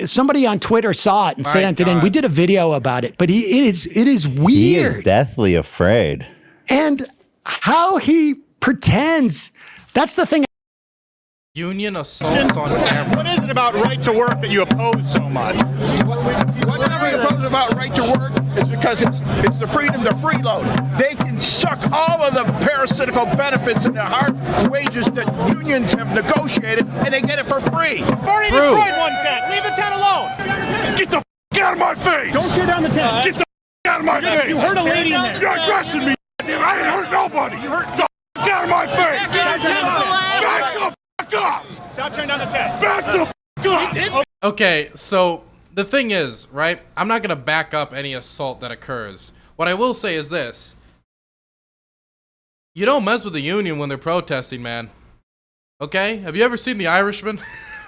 Somebody on Twitter saw it and sent it in. We did a video about it, but it is weird. He is deathly afraid. And how he pretends. That's the thing. Union assaults on camera. What is it about right to work that you oppose so much? What we oppose about right to work is because it's the freedom to freeload. They can suck all of the parasitical benefits and the hard wages that unions have negotiated, and they get it for free. Already destroyed one tent. Leave the tent alone. Get the out of my face! Don't tear down the tent. Get the out of my face! You hurt a lady in there. You're addressing me. I ain't hurt nobody. You hurt the out of my face. Back the up! Stop tearing down the tent. Back the up! Okay, so the thing is, right? I'm not gonna back up any assault that occurs. What I will say is this. You don't mess with the union when they're protesting, man. Okay? Have you ever seen The Irishman?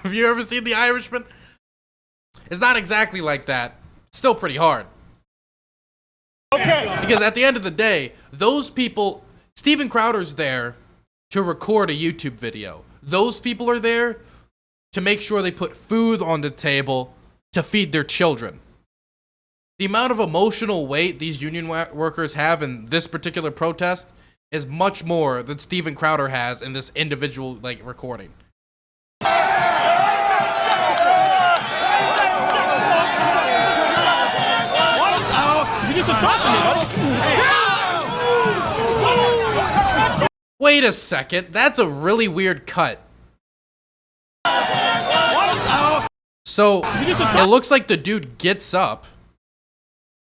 Have you ever seen The Irishman? It's not exactly like that. It's still pretty hard. Okay. Because at the end of the day, those people, Steven Crowder's there to record a YouTube video. Those people are there to make sure they put food on the table to feed their children. The amount of emotional weight these union workers have in this particular protest is much more than Steven Crowder has in this individual recording. Wait a second, that's a really weird cut. So, it looks like the dude gets up.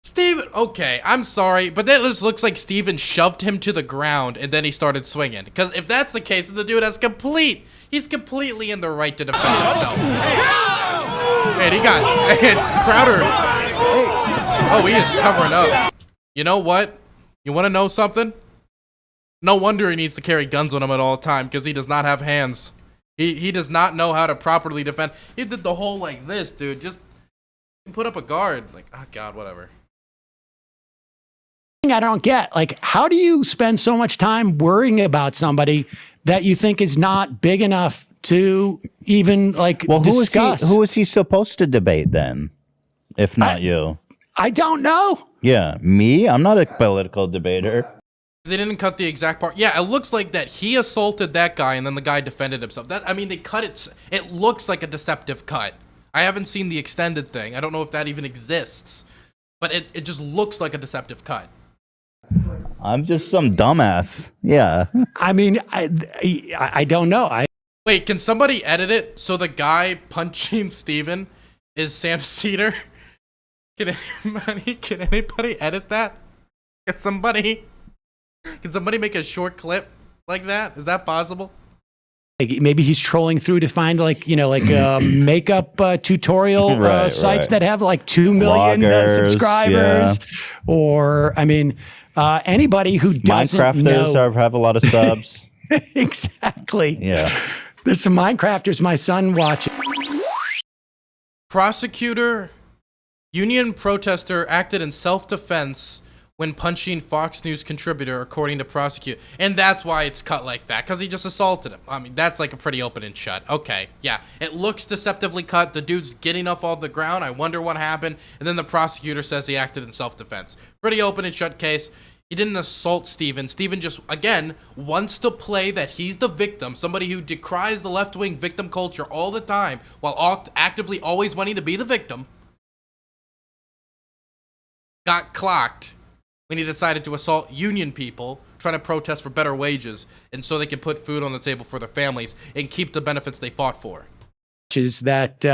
Steven, okay, I'm sorry, but that just looks like Steven shoved him to the ground and then he started swinging. Because if that's the case, the dude he's completely in the right to defend himself. Man, he got, Crowder, oh, he is covering up. You know what? You want to know something? No wonder he needs to carry guns on him at all time, because he does not have hands. He does not know how to properly defend. He did the whole like this, dude. Just put up a guard. Like, oh God, whatever. I don't get, like, how do you spend so much time worrying about somebody that you think is not big enough to even like discuss. Who is he supposed to debate then, if not you? I don't know. Yeah, me? I'm not a political debater. They didn't cut the exact part. Yeah, it looks like that he assaulted that guy and then the guy defended himself. They cut it. It looks like a deceptive cut. I haven't seen the extended thing. I don't know if that even exists. But it just looks like a deceptive cut. I'm just some dumbass. Yeah. I mean, I don't know. Wait, can somebody edit it so the guy punching Steven is Sam Seder? Can anybody edit that? Can somebody make a short clip like that? Is that possible? Maybe he's trolling through to find makeup tutorial sites that have like 2 million subscribers, or anybody who doesn't Minecrafters have a lot of subs. Exactly. Yeah. There's some Minecrafters my son watches. Prosecutor, union protester acted in self-defense when punching Fox News contributor, according to prosecutor. And that's why it's cut like that, because he just assaulted him. I mean, that's like a pretty open and shut. Okay, yeah. It looks deceptively cut. The dude's getting up off the ground. I wonder what happened. And then the prosecutor says he acted in self-defense. Pretty open and shut case. He didn't assault Steven. Steven just, again, wants to play that he's the victim, somebody who decries the left-wing victim culture all the time, while actively always wanting to be the victim. Got clocked when he decided to assault union people trying to protest for better wages and so they can put food on the table for their families and keep the benefits they fought for. Is that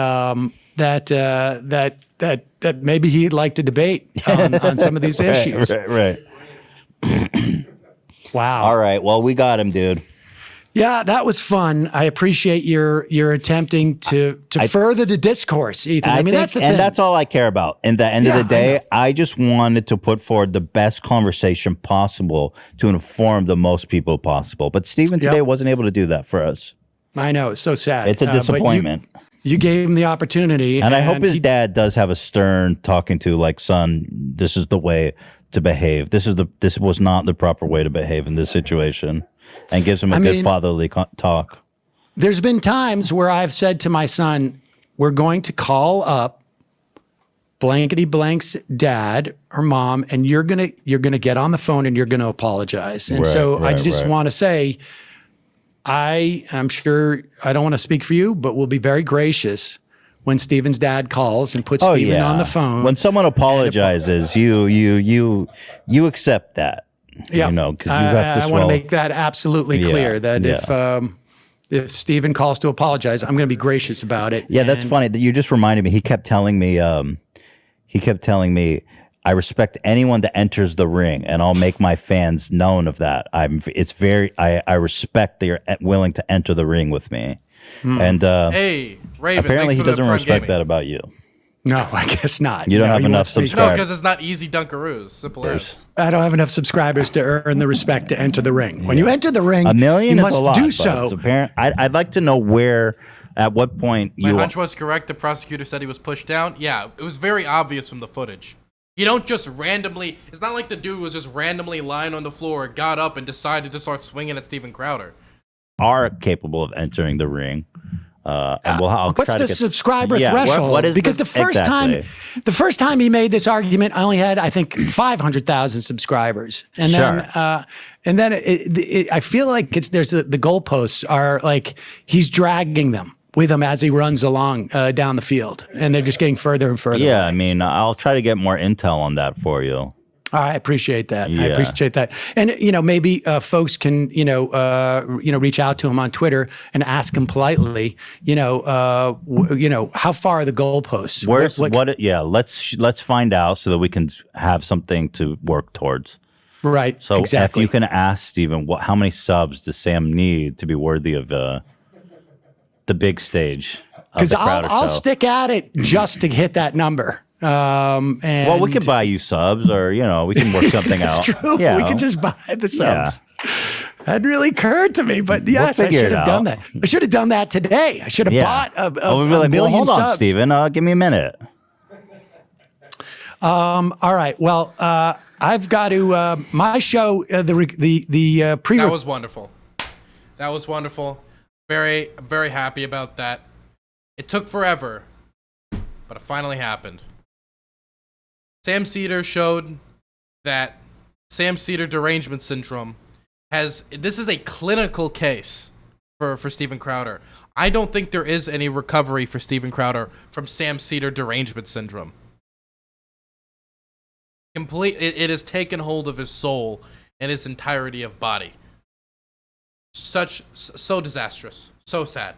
maybe he'd like to debate on some of these issues. Right. Wow. All right. Well, we got him, dude. Yeah, that was fun. I appreciate your attempting to further the discourse, Ethan. That's the thing. And that's all I care about. In the end of the day, I just wanted to put forward the best conversation possible to inform the most people possible. But Steven today wasn't able to do that for us. I know. It's so sad. It's a disappointment. You gave him the opportunity. And I hope his dad does have a stern talking to, like, son, this is the way to behave. This was not the proper way to behave in this situation. And gives him a good fatherly talk. There's been times where I've said to my son, we're going to call up blankety blank's dad or mom, and you're gonna get on the phone and you're gonna apologize. And I just want to say, I'm sure I don't want to speak for you, but we'll be very gracious when Steven's dad calls and puts Steven on the phone. When someone apologizes, you accept that. Yeah, because you have to. I want to make that absolutely clear that if Steven calls to apologize, I'm going to be gracious about it. Yeah, that's funny that you just reminded me. He kept telling me, I respect anyone that enters the ring, and I'll make my fans known of that. I respect that you're willing to enter the ring with me. And hey, Raven, apparently he doesn't respect that about you. No, I guess not. You don't have enough subscribers. No, because it's not easy Dunkaroos. Simple as. I don't have enough subscribers to earn the respect to enter the ring. When you enter the ring, 1 million you is must a lot, do so. Apparent. I'd like to know at what point My hunch was correct. The prosecutor said he was pushed down. Yeah, it was very obvious from the footage. You don't just randomly. It's not like the dude was just randomly lying on the floor, got up, and decided to start swinging at Steven Crowder. Are capable of entering the ring. And what's the subscriber threshold? What is because the first time he made this argument, I only had, I think, 500,000 subscribers, and then I feel like the goalposts are like he's dragging them with him as he runs along down the field, and they're just getting further and further. Yeah, away. I'll try to get more intel on that for you. I appreciate that. Yeah. I appreciate that. And, maybe folks can, reach out to him on Twitter and ask him politely, how far are the goalposts? Let's find out so that we can have something to work towards. Right. So exactly. If you can ask Steven, how many subs does Sam need to be worthy of the big stage? Because I'll stick at it just to hit that number. Well, we can buy you subs, or we can work something out. That's true. We could just buy the subs. Yeah. That really occurred to me, but yes, I should have done that. I should have done that today. I should have bought a million hold subs. On, Steven. Give me a minute. All right. Well, I've got to my show. The preview. That was wonderful. very happy about that. It took forever, but it finally happened. Sam Seder showed that Sam Seder derangement syndrome this is a clinical case for Steven Crowder. I don't think there is any recovery for Steven Crowder from Sam Seder derangement syndrome. It has taken hold of his soul and his entirety of body. So disastrous. So sad.